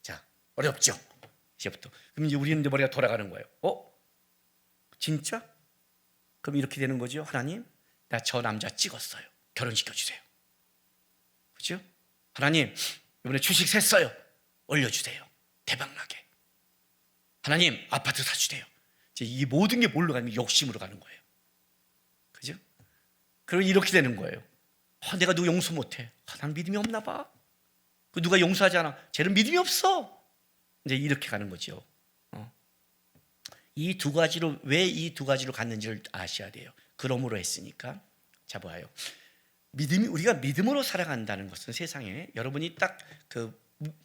Speaker 1: 자, 어렵죠? 이제부터. 그럼 이제 우리는 머리가 돌아가는 거예요. 진짜? 그럼 이렇게 되는 거죠. 하나님, 나 저 남자 찍었어요. 결혼시켜주세요. 그렇죠? 하나님, 이번에 주식 샜어요. 올려주세요. 대박나게. 하나님, 아파트 사주세요. 이제 이 모든 게 뭘로 가면 욕심으로 가는 거예요. 그죠? 그럼 이렇게 되는 거예요. 내가 누구 용서 못해. 난 믿음이 없나 봐. 누가 용서하지 않아. 쟤는 믿음이 없어. 이제 이렇게 가는 거죠. 이 두 가지로, 왜 이 두 가지로 갔는지를 아셔야 돼요. 그러므로 했으니까. 자, 봐요. 믿음이, 우리가 믿음으로 살아간다는 것은 세상에 여러분이 딱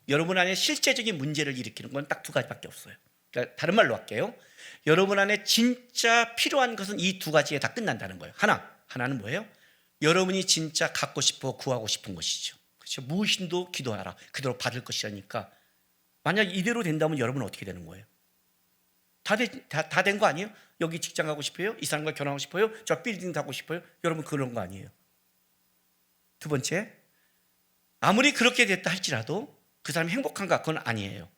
Speaker 1: 여러분 안에 실제적인 문제를 일으키는 건 딱 두 가지밖에 없어요. 그러니까 다른 말로 할게요. 여러분 안에 진짜 필요한 것은 이 두 가지에 다 끝난다는 거예요. 하나는 뭐예요? 여러분이 진짜 갖고 싶어 구하고 싶은 것이죠. 그렇죠? 무엇인도 기도하라. 그대로 받을 것이라니까. 만약 이대로 된다면 여러분은 어떻게 되는 거예요? 다 된 거 아니에요? 여기 직장 가고 싶어요? 이 사람과 결혼하고 싶어요? 저 빌딩 가고 싶어요? 여러분 그런 거 아니에요? 두 번째, 아무리 그렇게 됐다 할지라도 그 사람이 행복한가? 그건 아니에요.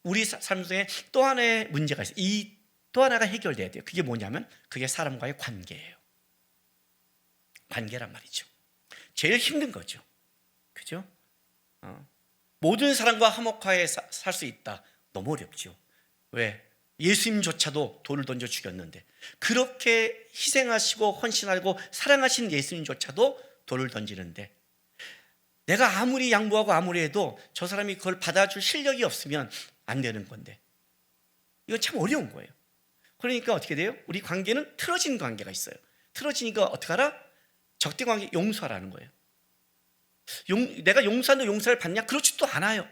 Speaker 1: 우리 삶 속에 또 하나의 문제가 있어요. 이 또 하나가 해결돼야 돼요. 그게 뭐냐면 그게 사람과의 관계예요. 관계란 말이죠. 제일 힘든 거죠. 그죠? 모든 사람과 화목하게 살 수 있다. 너무 어렵죠. 왜? 예수님조차도 돌을 던져 죽였는데 그렇게 희생하시고 헌신하고 사랑하신 예수님조차도 돌을 던지는데 내가 아무리 양보하고 아무리 해도 저 사람이 그걸 받아줄 실력이 없으면 안 되는 건데 이건 참 어려운 거예요. 그러니까 어떻게 돼요? 우리 관계는 틀어진 관계가 있어요. 틀어지니까 어떻게 하라? 적대 관계 용서하라는 거예요. 내가 용서하는데 용서를 받냐? 그렇지도 않아요.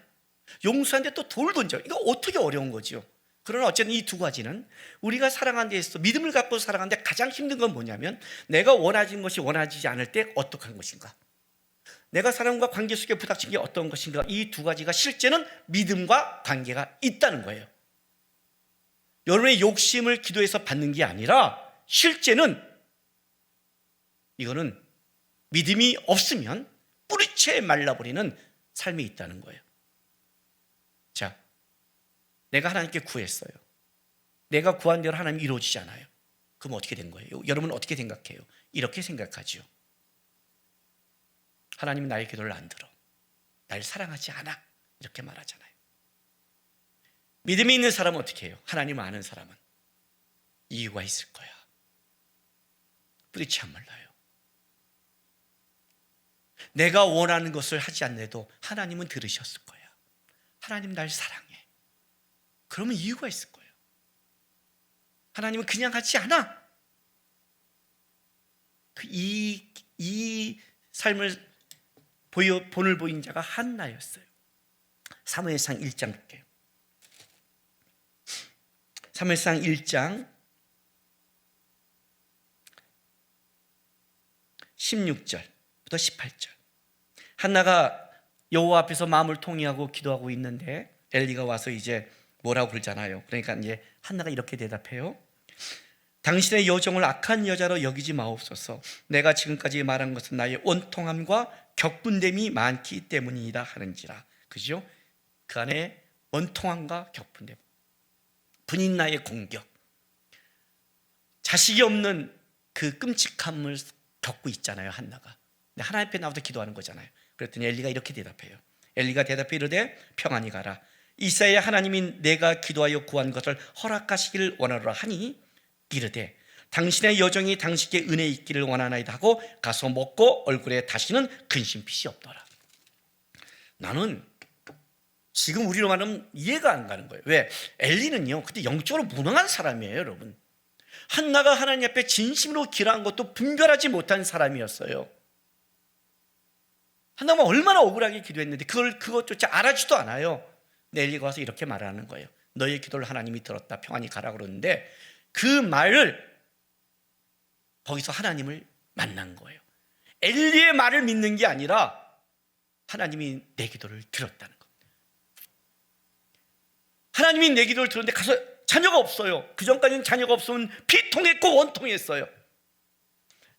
Speaker 1: 용서하는데 또 돌 던져. 이거 어떻게 어려운 거죠. 그러나 어쨌든 이 두 가지는 우리가 살아가는 데 있어서 믿음을 갖고 살아가는데 가장 힘든 건 뭐냐면 내가 원하는 것이 원하지 않을 때 어떻게 하는 것인가. 내가 사람과 관계 속에 부닥친 게 어떤 것인가. 이 두 가지가 실제는 믿음과 관계가 있다는 거예요. 여러분의 욕심을 기도해서 받는 게 아니라 실제는 이거는 믿음이 없으면 뿌리채 말라버리는 삶이 있다는 거예요. 자, 내가 하나님께 구했어요. 내가 구한 대로 하나님이 이루어지지 않아요. 그럼 어떻게 된 거예요? 여러분은 어떻게 생각해요? 이렇게 생각하죠. 하나님은 나의 기도를 안 들어. 날 사랑하지 않아. 이렇게 말하잖아요. 믿음이 있는 사람은 어떻게 해요? 하나님을 아는 사람은 이유가 있을 거야. 뿌리치 안 말라요. 내가 원하는 것을 하지 않는데도 하나님은 들으셨을 거야. 하나님 날 사랑해. 그러면 이유가 있을 거예요. 하나님은 그냥 하지 않아. 이 삶을 본을 보인 자가 한나였어요. 사무엘상 1장 볼게요. 사무엘상 1장 16절부터 18절. 한나가 여호와 앞에서 마음을 통회하고 기도하고 있는데 엘리가 와서 이제 뭐라고 그러잖아요. 그러니까 이제 한나가 이렇게 대답해요. 당신의 여종을 악한 여자로 여기지 마옵소서. 내가 지금까지 말한 것은 나의 원통함과 격분됨이 많기 때문이다 하는지라. 그죠? 그 안에 원통함과 격분됨. 분인나의 공격. 자식이 없는 그 끔찍함을 겪고 있잖아요, 한나가. 근데 하나님 앞에 나와서 기도하는 거잖아요. 그랬더니 엘리가 이렇게 대답해요. 엘리가 대답해 이르되 평안히 가라. 이사야 하나님이 내가 기도하여 구한 것을 허락하시기를 원하노라 하니 이르되 당신의 여정이 당신께 은혜 있기를 원하나이다 하고 가서 먹고 얼굴에 다시는 근심빛이 없더라. 나는 지금 우리로 말하면 이해가 안 가는 거예요. 왜? 엘리는요, 그때 영적으로 무능한 사람이에요, 여러분. 한나가 하나님 앞에 진심으로 기도한 것도 분별하지 못한 사람이었어요. 한나가 얼마나 억울하게 기도했는데 그것조차 알아주지도 않아요. 근데 엘리가 와서 이렇게 말하는 거예요. 너의 기도를 하나님이 들었다. 평안히 가라 그러는데 그 말을 거기서 하나님을 만난 거예요. 엘리의 말을 믿는 게 아니라 하나님이 내 기도를 들었다는 겁니다. 하나님이 내 기도를 들었는데 가서 자녀가 없어요. 그전까지는 자녀가 없으면 피통했고 원통했어요.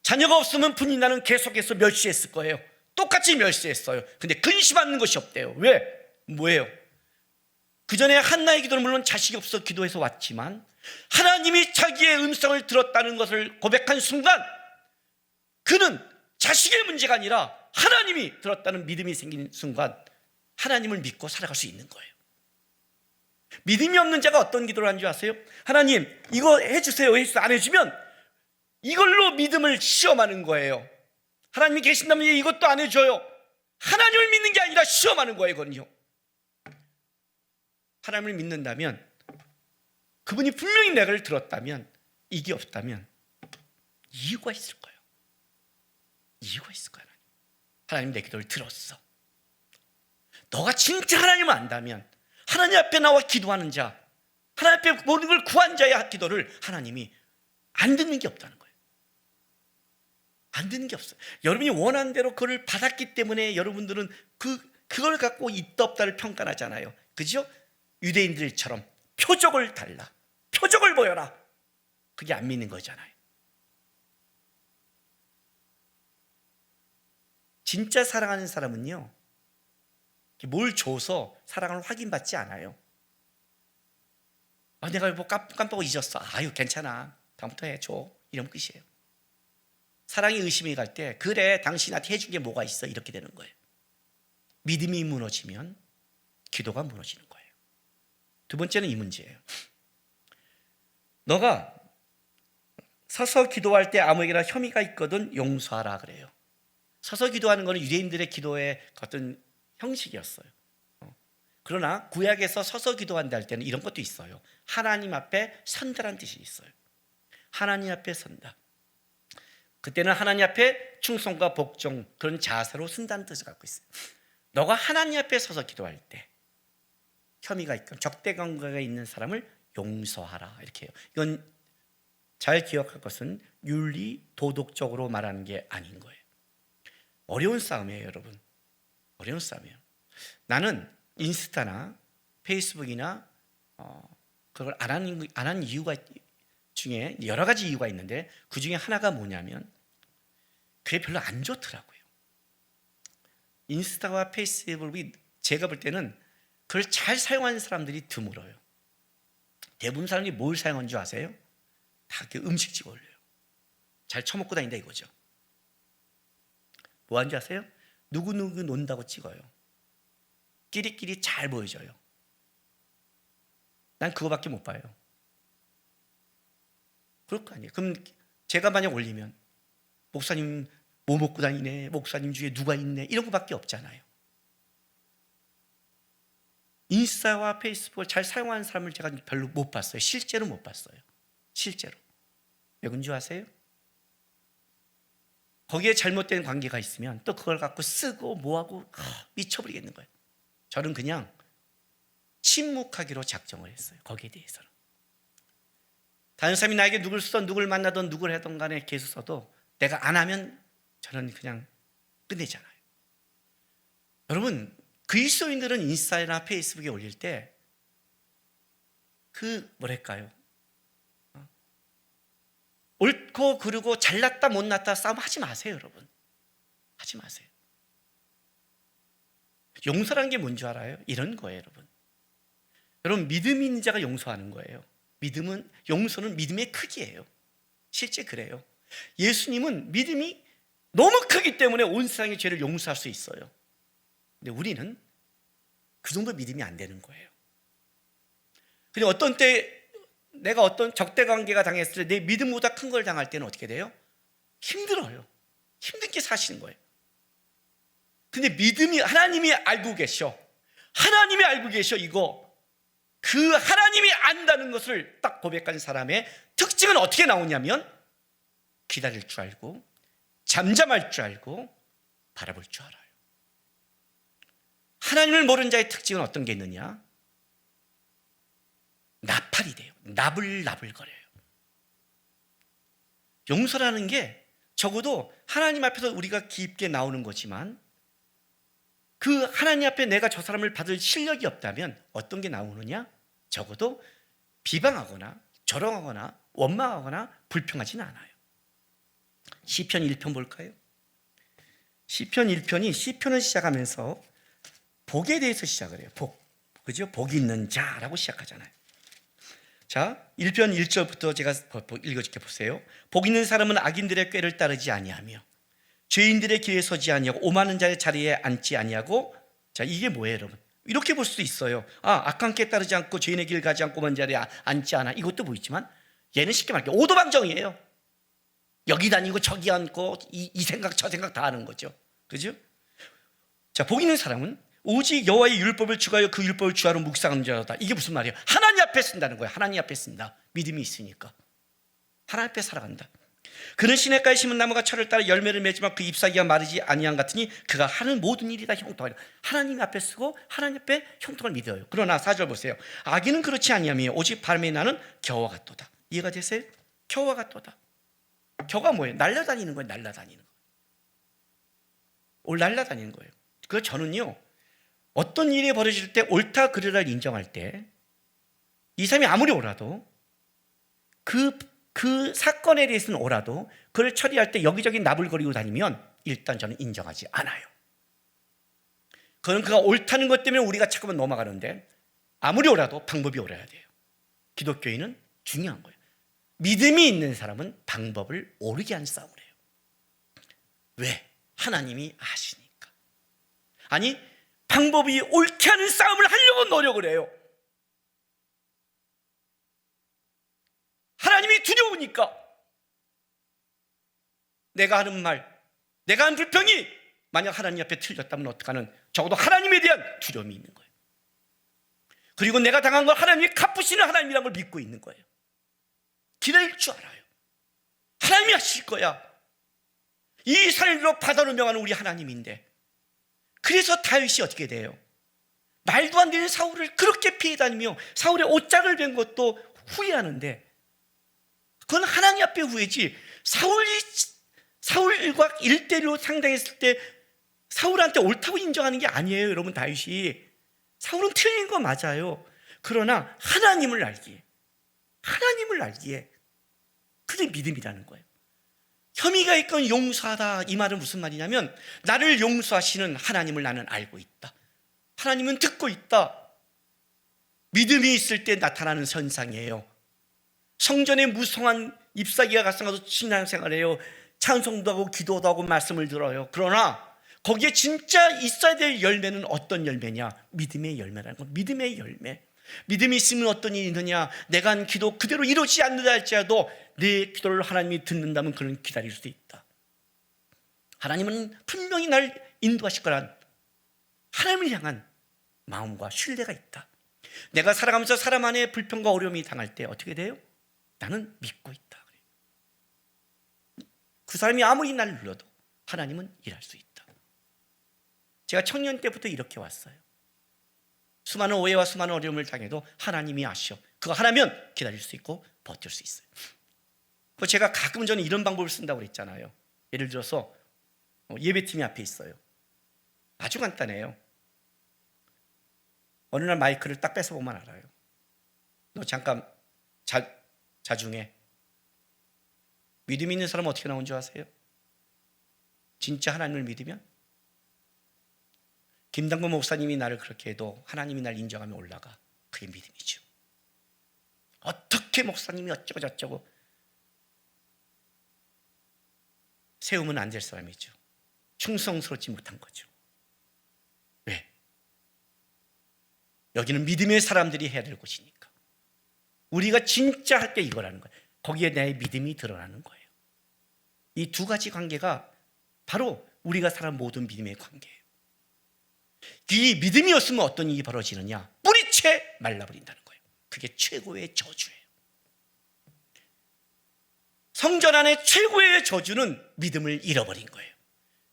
Speaker 1: 자녀가 없으면 분이 나는 계속해서 멸시했을 거예요. 똑같이 멸시했어요. 근데 근심하는 것이 없대요. 왜? 뭐예요? 그 전에 한나의 기도는 물론 자식이 없어 기도해서 왔지만 하나님이 자기의 음성을 들었다는 것을 고백한 순간 그는 자식의 문제가 아니라 하나님이 들었다는 믿음이 생긴 순간 하나님을 믿고 살아갈 수 있는 거예요. 믿음이 없는 자가 어떤 기도를 하는 줄 아세요? 하나님 이거 해주세요. 안 해주면 이걸로 믿음을 시험하는 거예요. 하나님이 계신다면 이것도 안 해줘요. 하나님을 믿는 게 아니라 시험하는 거예요. 그건요. 하나님을 믿는다면 그분이 분명히 내가를 들었다면 이게 없다면 이유가 있을 거예요. 이유가 있을 거예요. 하나님 내 기도를 들었어. 너가 진짜 하나님을 안다면 하나님 앞에 나와 기도하는 자, 하나님 앞에 모든 걸 구한 자의 기도를 하나님이 안 듣는 게 없다는 거예요. 안 듣는 게 없어요. 여러분이 원하는 대로 그걸 받았기 때문에 여러분들은 그걸 갖고 있다 없다를 평가하잖아요. 그죠? 유대인들처럼 표적을 달라, 표적을 보여라. 그게 안 믿는 거잖아요. 진짜 사랑하는 사람은요, 뭘 줘서 사랑을 확인받지 않아요. 내가 뭐 깜빡 잊었어. 아유 괜찮아. 다음부터 해. 줘. 이러면 끝이에요. 사랑이 의심이 갈 때 그래 당신한테 해준 게 뭐가 있어 이렇게 되는 거예요. 믿음이 무너지면 기도가 무너지는 거예요. 두 번째는 이 문제예요. 너가 서서 기도할 때 아무에게나 혐의가 있거든 용서하라 그래요. 서서 기도하는 것은 유대인들의 기도의 어떤 형식이었어요. 그러나 구약에서 서서 기도한다 할 때는 이런 것도 있어요. 하나님 앞에 선다라는 뜻이 있어요. 하나님 앞에 선다. 그때는 하나님 앞에 충성과 복종 그런 자세로 쓴다는 뜻을 갖고 있어요. 너가 하나님 앞에 서서 기도할 때 혐의가 있건 적대관계가 있는 사람을 용서하라 이렇게 해요. 이건 잘 기억할 것은 윤리 도덕적으로 말하는 게 아닌 거예요. 어려운 싸움이에요, 여러분. 어려운 싸움이에요. 나는 인스타나 페이스북이나 그걸 안 한 이유가 중에 여러 가지 이유가 있는데 그 중에 하나가 뭐냐면 그게 별로 안 좋더라고요. 인스타와 페이스북이 제가 볼 때는 그걸 잘 사용하는 사람들이 드물어요. 대부분 사람들이 뭘 사용하는 줄 아세요? 다 그 음식 찍어 올려요. 잘 처먹고 다닌다 이거죠. 뭐 하는 줄 아세요? 누구누구 논다고 찍어요. 끼리끼리 잘 보여줘요. 난 그거밖에 못 봐요. 그럴 거 아니에요. 그럼 제가 만약 올리면 목사님 뭐 먹고 다니네, 목사님 주위에 누가 있네 이런 거밖에 없잖아요. 인스타와 페이스북을 잘 사용하는 사람을 제가 별로 못 봤어요. 실제로 못 봤어요. 실제로. 왜 그런 줄 아세요? 거기에 잘못된 관계가 있으면 또 그걸 갖고 쓰고 뭐하고 미쳐버리겠는 거예요. 저는 그냥 침묵하기로 작정을 했어요. 거기에 대해서는. 다른 사람이 나에게 누굴 쓰던 누굴 만나던 누굴 하던 간에 계속 써도 내가 안 하면 저는 그냥 끝내잖아요. 여러분 그리스도인들은 인스타나 페이스북에 올릴 때 뭐랄까요? 옳고 그르고 잘났다 못났다 싸움 하지 마세요, 여러분. 하지 마세요. 용서라는 게 뭔지 알아요? 이런 거예요, 여러분. 여러분 믿음 있는 자가 용서하는 거예요. 용서는 믿음의 크기예요. 실제 그래요. 예수님은 믿음이 너무 크기 때문에 온 세상의 죄를 용서할 수 있어요. 근데 우리는 그 정도 믿음이 안 되는 거예요. 근데 어떤 때 내가 어떤 적대 관계가 당했을 때 내 믿음보다 큰 걸 당할 때는 어떻게 돼요? 힘들어요. 힘들게 사시는 거예요. 근데 믿음이, 하나님이 알고 계셔. 하나님이 알고 계셔. 이거 그 하나님이 안다는 것을 딱 고백한 사람의 특징은 어떻게 나오냐면 기다릴 줄 알고 잠잠할 줄 알고 바라볼 줄 알아요. 하나님을 모르는 자의 특징은 어떤 게 있느냐? 나팔이 돼요. 나불나불거려요. 용서라는 게 적어도 하나님 앞에서 우리가 깊게 나오는 거지만 그 하나님 앞에 내가 저 사람을 받을 실력이 없다면 어떤 게 나오느냐? 적어도 비방하거나 조롱하거나 원망하거나 불평하지는 않아요. 시편 1편 볼까요? 시편 1편이 시편을 시작하면서 복에 대해서 시작을 해요. 복. 그죠? 복이 있는 자라고 시작하잖아요. 자, 1편 1절부터 제가 읽어줄게 보세요. 복 있는 사람은 악인들의 꾀를 따르지 아니하며 죄인들의 길에 서지 아니하고 오만한 자의 자리에 앉지 아니하고. 자, 이게 뭐예요, 여러분? 이렇게 볼 수도 있어요. 악한 꾀 따르지 않고 죄인의 길 가지 않고 오만한 자리에 앉지 않아. 이것도 보이지만 얘는 쉽게 말해 오도방정이에요. 여기 다니고 저기 앉고 이 생각 저 생각 다 하는 거죠. 그죠? 자, 복 있는 사람은 오직 여호와의 율법을 주가하여 그 율법을 주하로 묵상하는 자로다. 이게 무슨 말이에요? 하나님 앞에 쓴다는 거예요. 하나님 앞에 쓴다. 믿음이 있으니까 하나님 앞에 살아간다. 그는 시냇가에 심은 나무가 철을 따라 열매를 맺지만 그 잎사귀가 마르지 아니한 같으니 그가 하는 모든 일이 다 형통하리라. 하나님 앞에 쓰고 하나님 앞에 형통을 믿어요. 그러나 4절 보세요. 악인은 그렇지 아니하며 오직 바람에 나는 겨와 같도다. 이해가 되세요? 겨와 같도다. 겨가 뭐예요? 날아다니는 거예요. 날아다니는 거. 날아다니는 거예요. 그래서 저는요, 어떤 일이 벌어질 때 옳다 그르다를 인정할 때 이 사람이 아무리 옳아도 그 사건에 대해서는 옳아도 그걸 처리할 때 여기저기 나불거리고 다니면 일단 저는 인정하지 않아요. 그건 그가 옳다는 것 때문에 우리가 잠깐만 넘어가는데 아무리 옳아도 방법이 옳아야 돼요. 기독교인은 중요한 거예요. 믿음이 있는 사람은 방법을 옳게 하는 싸움을 해요. 왜? 하나님이 아시니까. 아니, 방법이 옳게 하는 싸움을 하려고 노력을 해요. 하나님이 두려우니까. 내가 하는 말, 내가 하는 불평이 만약 하나님 앞에 틀렸다면 어떡하는, 적어도 하나님에 대한 두려움이 있는 거예요. 그리고 내가 당한 걸 하나님이 갚으시는 하나님이라는 걸 믿고 있는 거예요. 기다릴 줄 알아요. 하나님이 하실 거야. 이 산으로 바다로 명하는 우리 하나님인데. 그래서 다윗이 어떻게 돼요? 말도 안 되는 사울을 그렇게 피해 다니며 사울의 옷장을 벤 것도 후회하는데 그건 하나님 앞에 후회지. 사울과 1대1로 상당했을 때 사울한테 옳다고 인정하는 게 아니에요. 여러분, 다윗이 사울은 틀린 거 맞아요. 그러나 하나님을 알기에 그게 믿음이라는 거예요. 혐의가 있건 용서하다, 이 말은 무슨 말이냐면 나를 용서하시는 하나님을 나는 알고 있다. 하나님은 듣고 있다. 믿음이 있을 때 나타나는 현상이에요. 성전에 무성한 잎사귀가 가서 신앙생활해요. 찬송도 하고 기도도 하고 말씀을 들어요. 그러나 거기에 진짜 있어야 될 열매는 어떤 열매냐? 믿음의 열매라는 거. 믿음의 열매. 믿음이 있으면 어떤 일이 있느냐? 내가 한 기도 그대로 이루지 않는다 할지라도 내 기도를 하나님이 듣는다면 그는 기다릴 수 있다. 하나님은 분명히 날 인도하실 거란 하나님을 향한 마음과 신뢰가 있다. 내가 살아가면서 사람 안에 불평과 어려움이 당할 때 어떻게 돼요? 나는 믿고 있다. 그 사람이 아무리 날 눌러도 하나님은 일할 수 있다. 제가 청년 때부터 이렇게 왔어요. 수많은 오해와 수많은 어려움을 당해도 하나님이 아시오. 그거 하나면 기다릴 수 있고 버틸 수 있어요. 그래서 제가 가끔 저는 이런 방법을 쓴다고 그랬잖아요. 예를 들어서 예배팀이 앞에 있어요. 아주 간단해요. 어느 날 마이크를 딱 뺏어보면 알아요. 너 잠깐 자중해. 믿음 있는 사람은 어떻게 나온 줄 아세요? 진짜 하나님을 믿으면 김당구 목사님이 나를 그렇게 해도 하나님이 날 인정하며 올라가. 그게 믿음이죠. 어떻게 목사님이 어쩌고 저쩌고 세우면 안 될 사람이죠. 충성스럽지 못한 거죠. 왜? 여기는 믿음의 사람들이 해야 될 곳이니까. 우리가 진짜 할 게 이거라는 거예요. 거기에 내 믿음이 드러나는 거예요. 이 두 가지 관계가 바로 우리가 살아온 모든 믿음의 관계예요. 이 믿음이 없으면 어떤 일이 벌어지느냐? 뿌리채 말라버린다는 거예요. 그게 최고의 저주예요. 성전 안의 최고의 저주는 믿음을 잃어버린 거예요.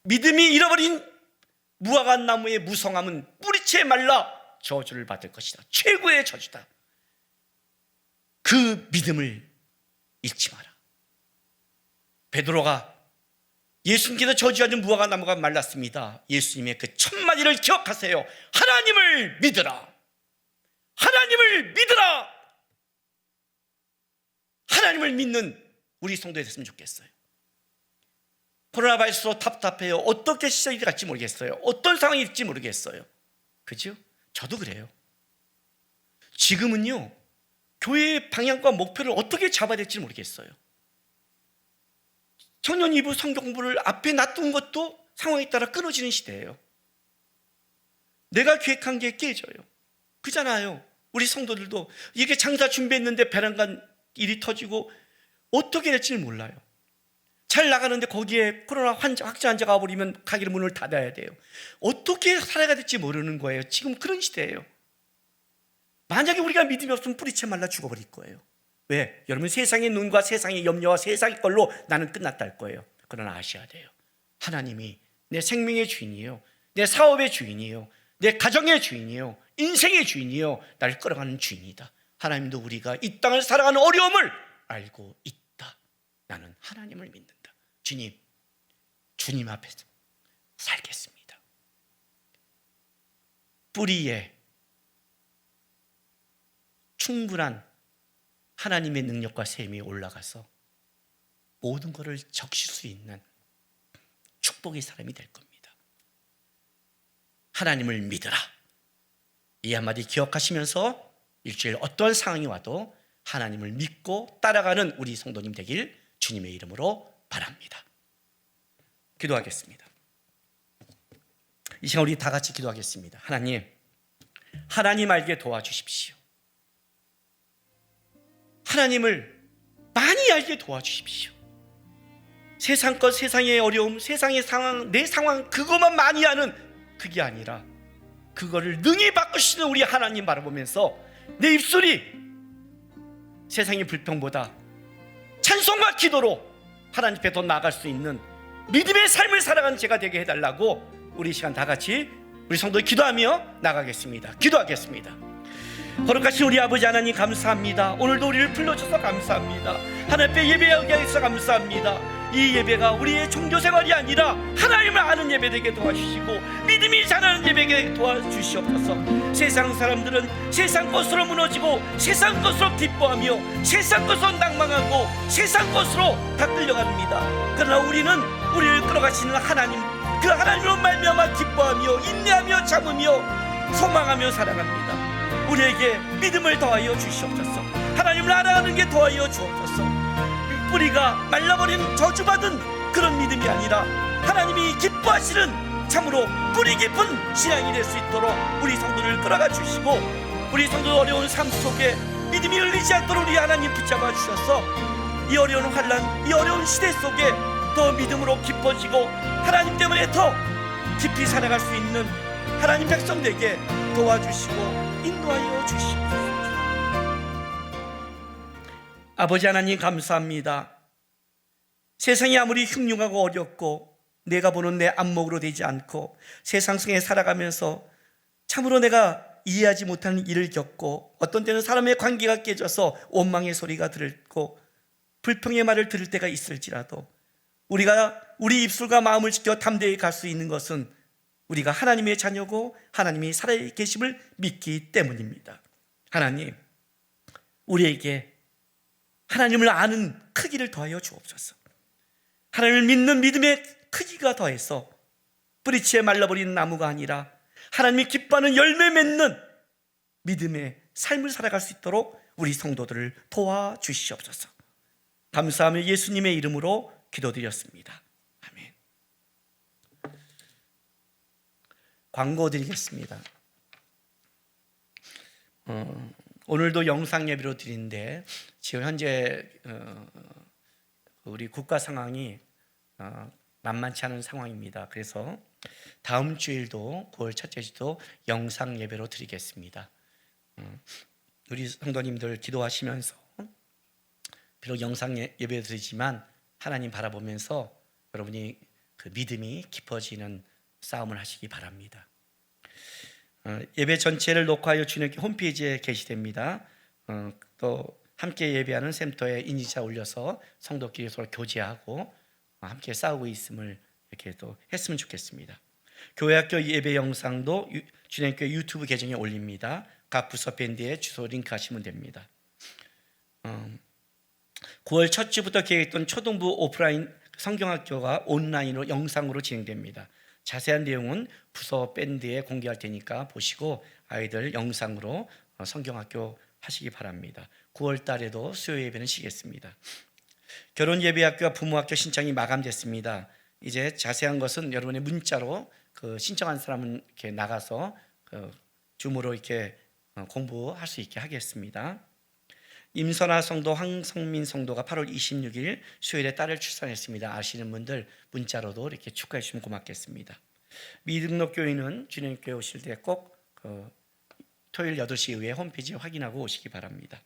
Speaker 1: 믿음이 잃어버린 무화과 나무의 무성함은 뿌리채 말라 저주를 받을 것이다. 최고의 저주다. 그 믿음을 잃지 마라. 베드로가 예수님께서 저주하는 무화과 나무가 말랐습니다. 예수님의 그 첫 마디를 기억하세요. 하나님을 믿으라. 하나님을 믿으라. 하나님을 믿는 우리 성도가 됐으면 좋겠어요. 코로나 바이러스로 답답해요. 어떻게 시작이 갈지 모르겠어요. 어떤 상황이 될지 모르겠어요. 그죠? 저도 그래요. 지금은요, 교회의 방향과 목표를 어떻게 잡아야 될지 모르겠어요. 청년 2부 성경 공부를 앞에 놔둔 것도 상황에 따라 끊어지는 시대예요. 내가 계획한 게 깨져요. 그잖아요. 우리 성도들도 이게 장사 준비했는데 배란간 일이 터지고 어떻게 될지는 몰라요. 잘 나가는데 거기에 코로나 확진 환자가 와버리면 가게를 문을 닫아야 돼요. 어떻게 살아가야 될지 모르는 거예요. 지금 그런 시대예요. 만약에 우리가 믿음이 없으면 뿌리채 말라 죽어버릴 거예요. 왜? 여러분, 세상의 눈과 세상의 염려와 세상의 걸로 나는 끝났다 할 거예요. 그러나 아셔야 돼요. 하나님이 내 생명의 주인이에요. 내 사업의 주인이에요. 내 가정의 주인이에요. 인생의 주인이에요. 나를 끌어가는 주인이다. 하나님도 우리가 이 땅을 살아가는 어려움을 알고 있다. 나는 하나님을 믿는다. 주님 앞에서 살겠습니다. 뿌리에 충분한 하나님의 능력과 셈이 올라가서 모든 것을 적실 수 있는 축복의 사람이 될 겁니다. 하나님을 믿으라. 이 한마디 기억하시면서 일주일 어떤 상황이 와도 하나님을 믿고 따라가는 우리 성도님 되길 주님의 이름으로 바랍니다. 기도하겠습니다. 이 시간 우리 다 같이 기도하겠습니다. 하나님 알게 도와주십시오. 하나님을 많이 알게 도와주십시오. 세상 것, 세상의 어려움, 세상의 상황, 내 상황 그것만 많이 아는 그게 아니라 그거를 능히 바꾸시는 우리 하나님 바라보면서 내 입술이 세상의 불평보다 찬송과 기도로 하나님 앞에 더 나아갈 수 있는 믿음의 삶을 살아가는 제가 되게 해달라고 우리 시간 다 같이 우리 성도들 기도하며 나가겠습니다. 기도하겠습니다. 거룩하신 우리 아버지 하나님 감사합니다. 오늘도 우리를 불러주셔서 감사합니다. 하나님 앞에 예배하게 해주셔서 감사합니다. 이 예배가 우리의 종교생활이 아니라 하나님을 아는 예배 되게 도와주시고 믿음이 자라는 예배 되게 도와주시옵소서. 세상 사람들은 세상 것으로 무너지고 세상 것으로 기뻐하며 세상 것으로 낭망하고 세상 것으로 다 끌려갑니다. 그러나 우리는 우리를 끌어가시는 하나님, 그 하나님으로 말미암아 기뻐하며 인내하며 참으며 소망하며 살아갑니다. 우리에게 믿음을 더하여 주시옵소서. 하나님을 알아가는 게 더하여 주옵소서. 뿌리가 말라버린 저주받은 그런 믿음이 아니라 하나님이 기뻐하시는 참으로 뿌리 깊은 신앙이 될 수 있도록 우리 성도를 끌어가 주시고 우리 성도 어려운 삶 속에 믿음이 흘리지 않도록 우리 하나님 붙잡아 주셔서 이 어려운 환난, 이 어려운 시대 속에 더 믿음으로 깊어지고 하나님 때문에 더 깊이 살아갈 수 있는 하나님 백성들에게 도와주시고 인도하여 주시옵소서. 아버지 하나님 감사합니다. 세상이 아무리 흉흉하고 어렵고 내가 보는 내 안목으로 되지 않고 세상 속에 살아가면서 참으로 내가 이해하지 못하는 일을 겪고 어떤 때는 사람의 관계가 깨져서 원망의 소리가 들고 불평의 말을 들을 때가 있을지라도 우리가 우리 입술과 마음을 지켜 담대히 갈 수 있는 것은 우리가 하나님의 자녀고 하나님이 살아계심을 믿기 때문입니다. 하나님, 우리에게 하나님을 아는 크기를 더하여 주옵소서. 하나님을 믿는 믿음의 크기가 더해서 뿌리채 말라버린 나무가 아니라 하나님이 기뻐하는 열매 맺는 믿음의 삶을 살아갈 수 있도록 우리 성도들을 도와주시옵소서. 감사하며 예수님의 이름으로 기도드렸습니다. 광고 드리겠습니다. 오늘도 영상 예배로 드리는데 지금 현재 우리 국가 상황이 만만치 않은 상황입니다. 그래서 다음 주일도 9월 첫째 주도 영상 예배로 드리겠습니다. 우리 성도님들 기도하시면서 비록 영상 예배를 드리지만 하나님 바라보면서 여러분이 그 믿음이 깊어지는 싸움을 하시기 바랍니다. 예배 전체를 녹화하여 주님께 홈페이지에 게시됩니다. 또 함께 예배하는 센터에 인증샷 올려서 성도끼리 서로 교제하고 함께 싸우고 있음을 이렇게 또 했으면 좋겠습니다. 교회학교 예배 영상도 주님교회 유튜브 계정에 올립니다. 각 부서 밴드에 주소 링크하시면 됩니다. 9월 첫 주부터 계획했던 초등부 오프라인 성경학교가 온라인으로 영상으로 진행됩니다. 자세한 내용은 부서 밴드에 공개할 테니까 보시고 아이들 영상으로 성경학교 하시기 바랍니다. 9월 달에도 수요 예배는 쉬겠습니다. 결혼 예배학교와 부모학교 신청이 마감됐습니다. 이제 자세한 것은 여러분의 문자로 그 신청한 사람은 이렇게 나가서 줌으로 이렇게 공부할 수 있게 하겠습니다. 임선아 성도, 황성민 성도가 8월 26일 수요일에 딸을 출산했습니다. 아시는 분들 문자로도 이렇게 축하해 주시면 고맙겠습니다. 미등록 교인은 주님교회 오실 때 꼭 토요일 8시 이후에 홈페이지 확인하고 오시기 바랍니다.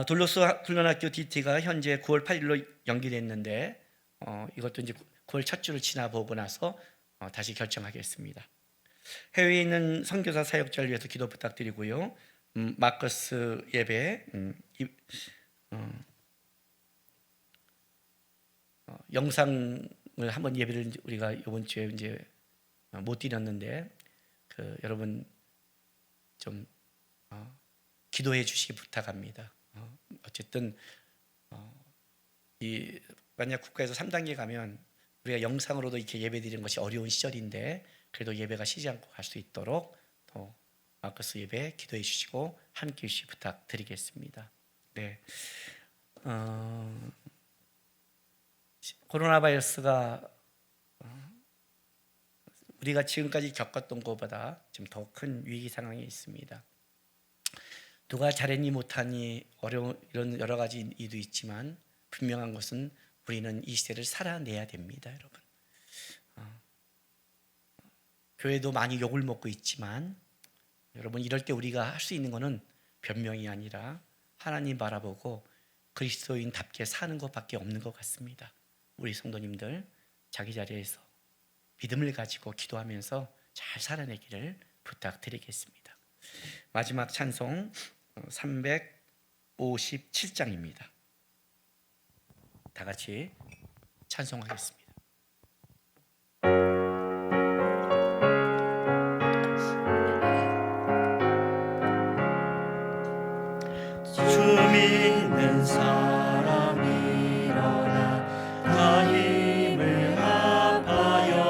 Speaker 1: 둘로스 훈련학교 DT가 현재 9월 8일로 연기됐는데 이것도 이제 9월 첫 주를 지나보고 나서 다시 결정하겠습니다. 해외에 있는 선교사 사역자를 위해서 기도 부탁드리고요. 마커스 예배 영상을 한번 예배를 우리가 이번 주에 이제 못 드렸는데 여러분 좀 기도해 주시기 부탁합니다. 어쨌든 이 만약 국가에서 3단계 가면 우리가 영상으로도 이렇게 예배 드리는 것이 어려운 시절인데 그래도 예배가 쉬지 않고 갈 수 있도록 또 마커스 예배 기도해 주시고 함께 해주시 부탁드리겠습니다. 네, 코로나 바이러스가 우리가 지금까지 겪었던 것보다 좀 더 큰 위기 상황에 있습니다. 누가 잘했니 못하니 어려운 이런 여러 가지 이유도 있지만 분명한 것은 우리는 이 시대를 살아내야 됩니다, 여러분. 교회도 많이 욕을 먹고 있지만 여러분 이럴 때 우리가 할 수 있는 것은 변명이 아니라 하나님 바라보고 그리스도인답게 사는 것밖에 없는 것 같습니다. 우리 성도님들 자기 자리에서 믿음을 가지고 기도하면서 잘 살아내기를 부탁드리겠습니다. 마지막 찬송 357장입니다. 다 같이 찬송하겠습니다. 주 믿는 사람 일어나 다 힘을 합하여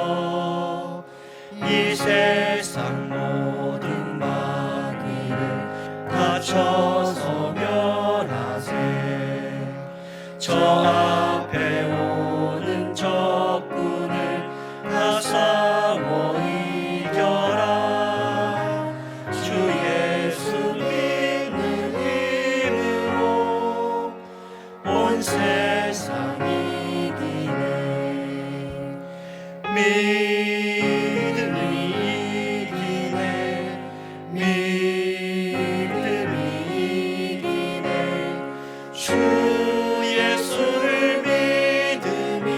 Speaker 1: 이 세상 모든 마귀를 다쳐서 멸하세. 저 앞에 오는 적군을 다 싸워 이겨라. 주 예수 믿는 힘으로 온 세상 이기네. 믿음이 이기네. 믿음이 이기네. 주 예수를 믿음이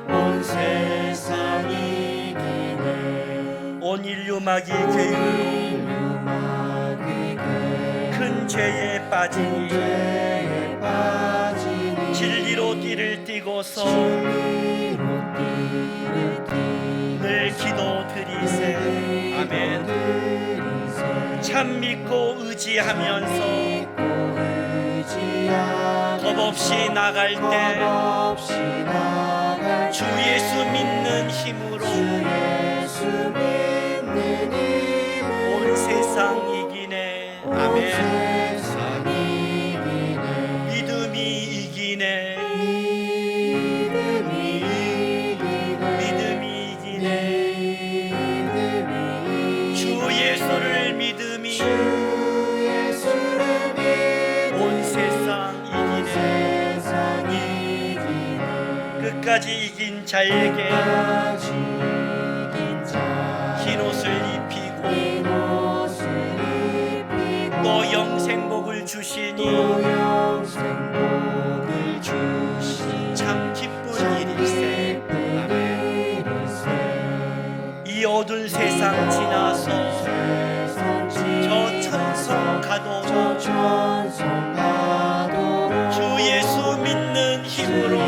Speaker 1: 온 세상 이기네. 온 인류 마귀 괴율로 큰 죄에 빠지니 진리로 띠를 띠고서 늘 기도 드리세. 아멘. 참 믿고 의지하면서 겁없이 나갈 때 주 예수 믿는 힘으로 온 세상 이기네. 아멘. 믿음이 이기네. 믿음이 이기네. 끝까지 이긴 자에게 흰 옷을 입히고 또 영생복을 주시니 참 기쁜 일일세. 아멘. 이 어두운 세상 지나서 저 천성 가도록 주 예수 믿는 힘으로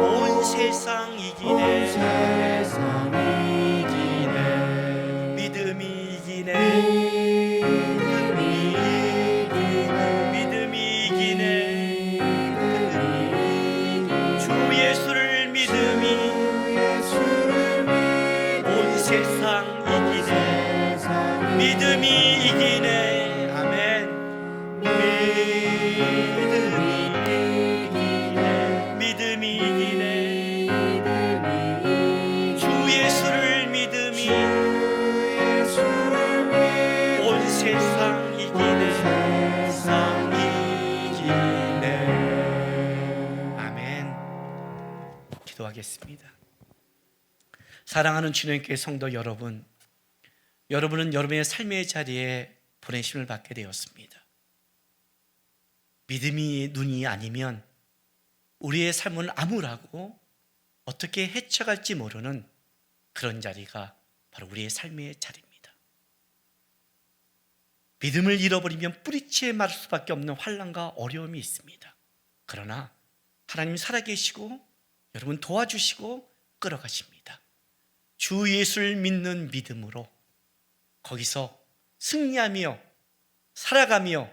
Speaker 1: 온 세상 이기네. 믿음이 이기네. 믿음이 이기네. 주 예수를 믿음이 온 세상 이기네. 믿음이 이기네. 아멘. 믿음이 이기네. 주 예수를 믿음이 온 세상 이기네. 세상 이기네. 아멘. 기도하겠습니다. 사랑하는 주님께 성도 여러분, 여러분은 여러분의 삶의 자리에 보내심을 받게 되었습니다. 믿음이 눈이 아니면 우리의 삶은 암울하고 어떻게 헤쳐갈지 모르는 그런 자리가 바로 우리의 삶의 자리입니다. 믿음을 잃어버리면 뿌리채 맞을 수밖에 없는 환난과 어려움이 있습니다. 그러나 하나님 살아계시고 여러분 도와주시고 끌어가십니다. 주 예수를 믿는 믿음으로 거기서 승리하며 살아가며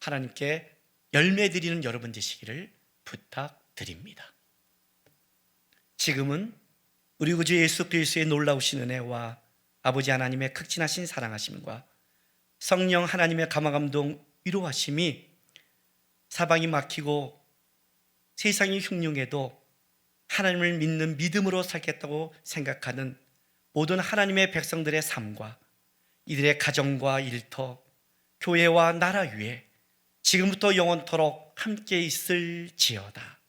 Speaker 1: 하나님께 열매 드리는 여러분 되시기를 부탁드립니다. 지금은 우리 구주 예수 그리스도의 놀라우신 은혜와 아버지 하나님의 극진하신 사랑하심과 성령 하나님의 감화감동 위로하심이 사방이 막히고 세상이 흉흉해도 하나님을 믿는 믿음으로 살겠다고 생각하는 모든 하나님의 백성들의 삶과 이들의 가정과 일터, 교회와 나라 위에 지금부터 영원토록 함께 있을지어다.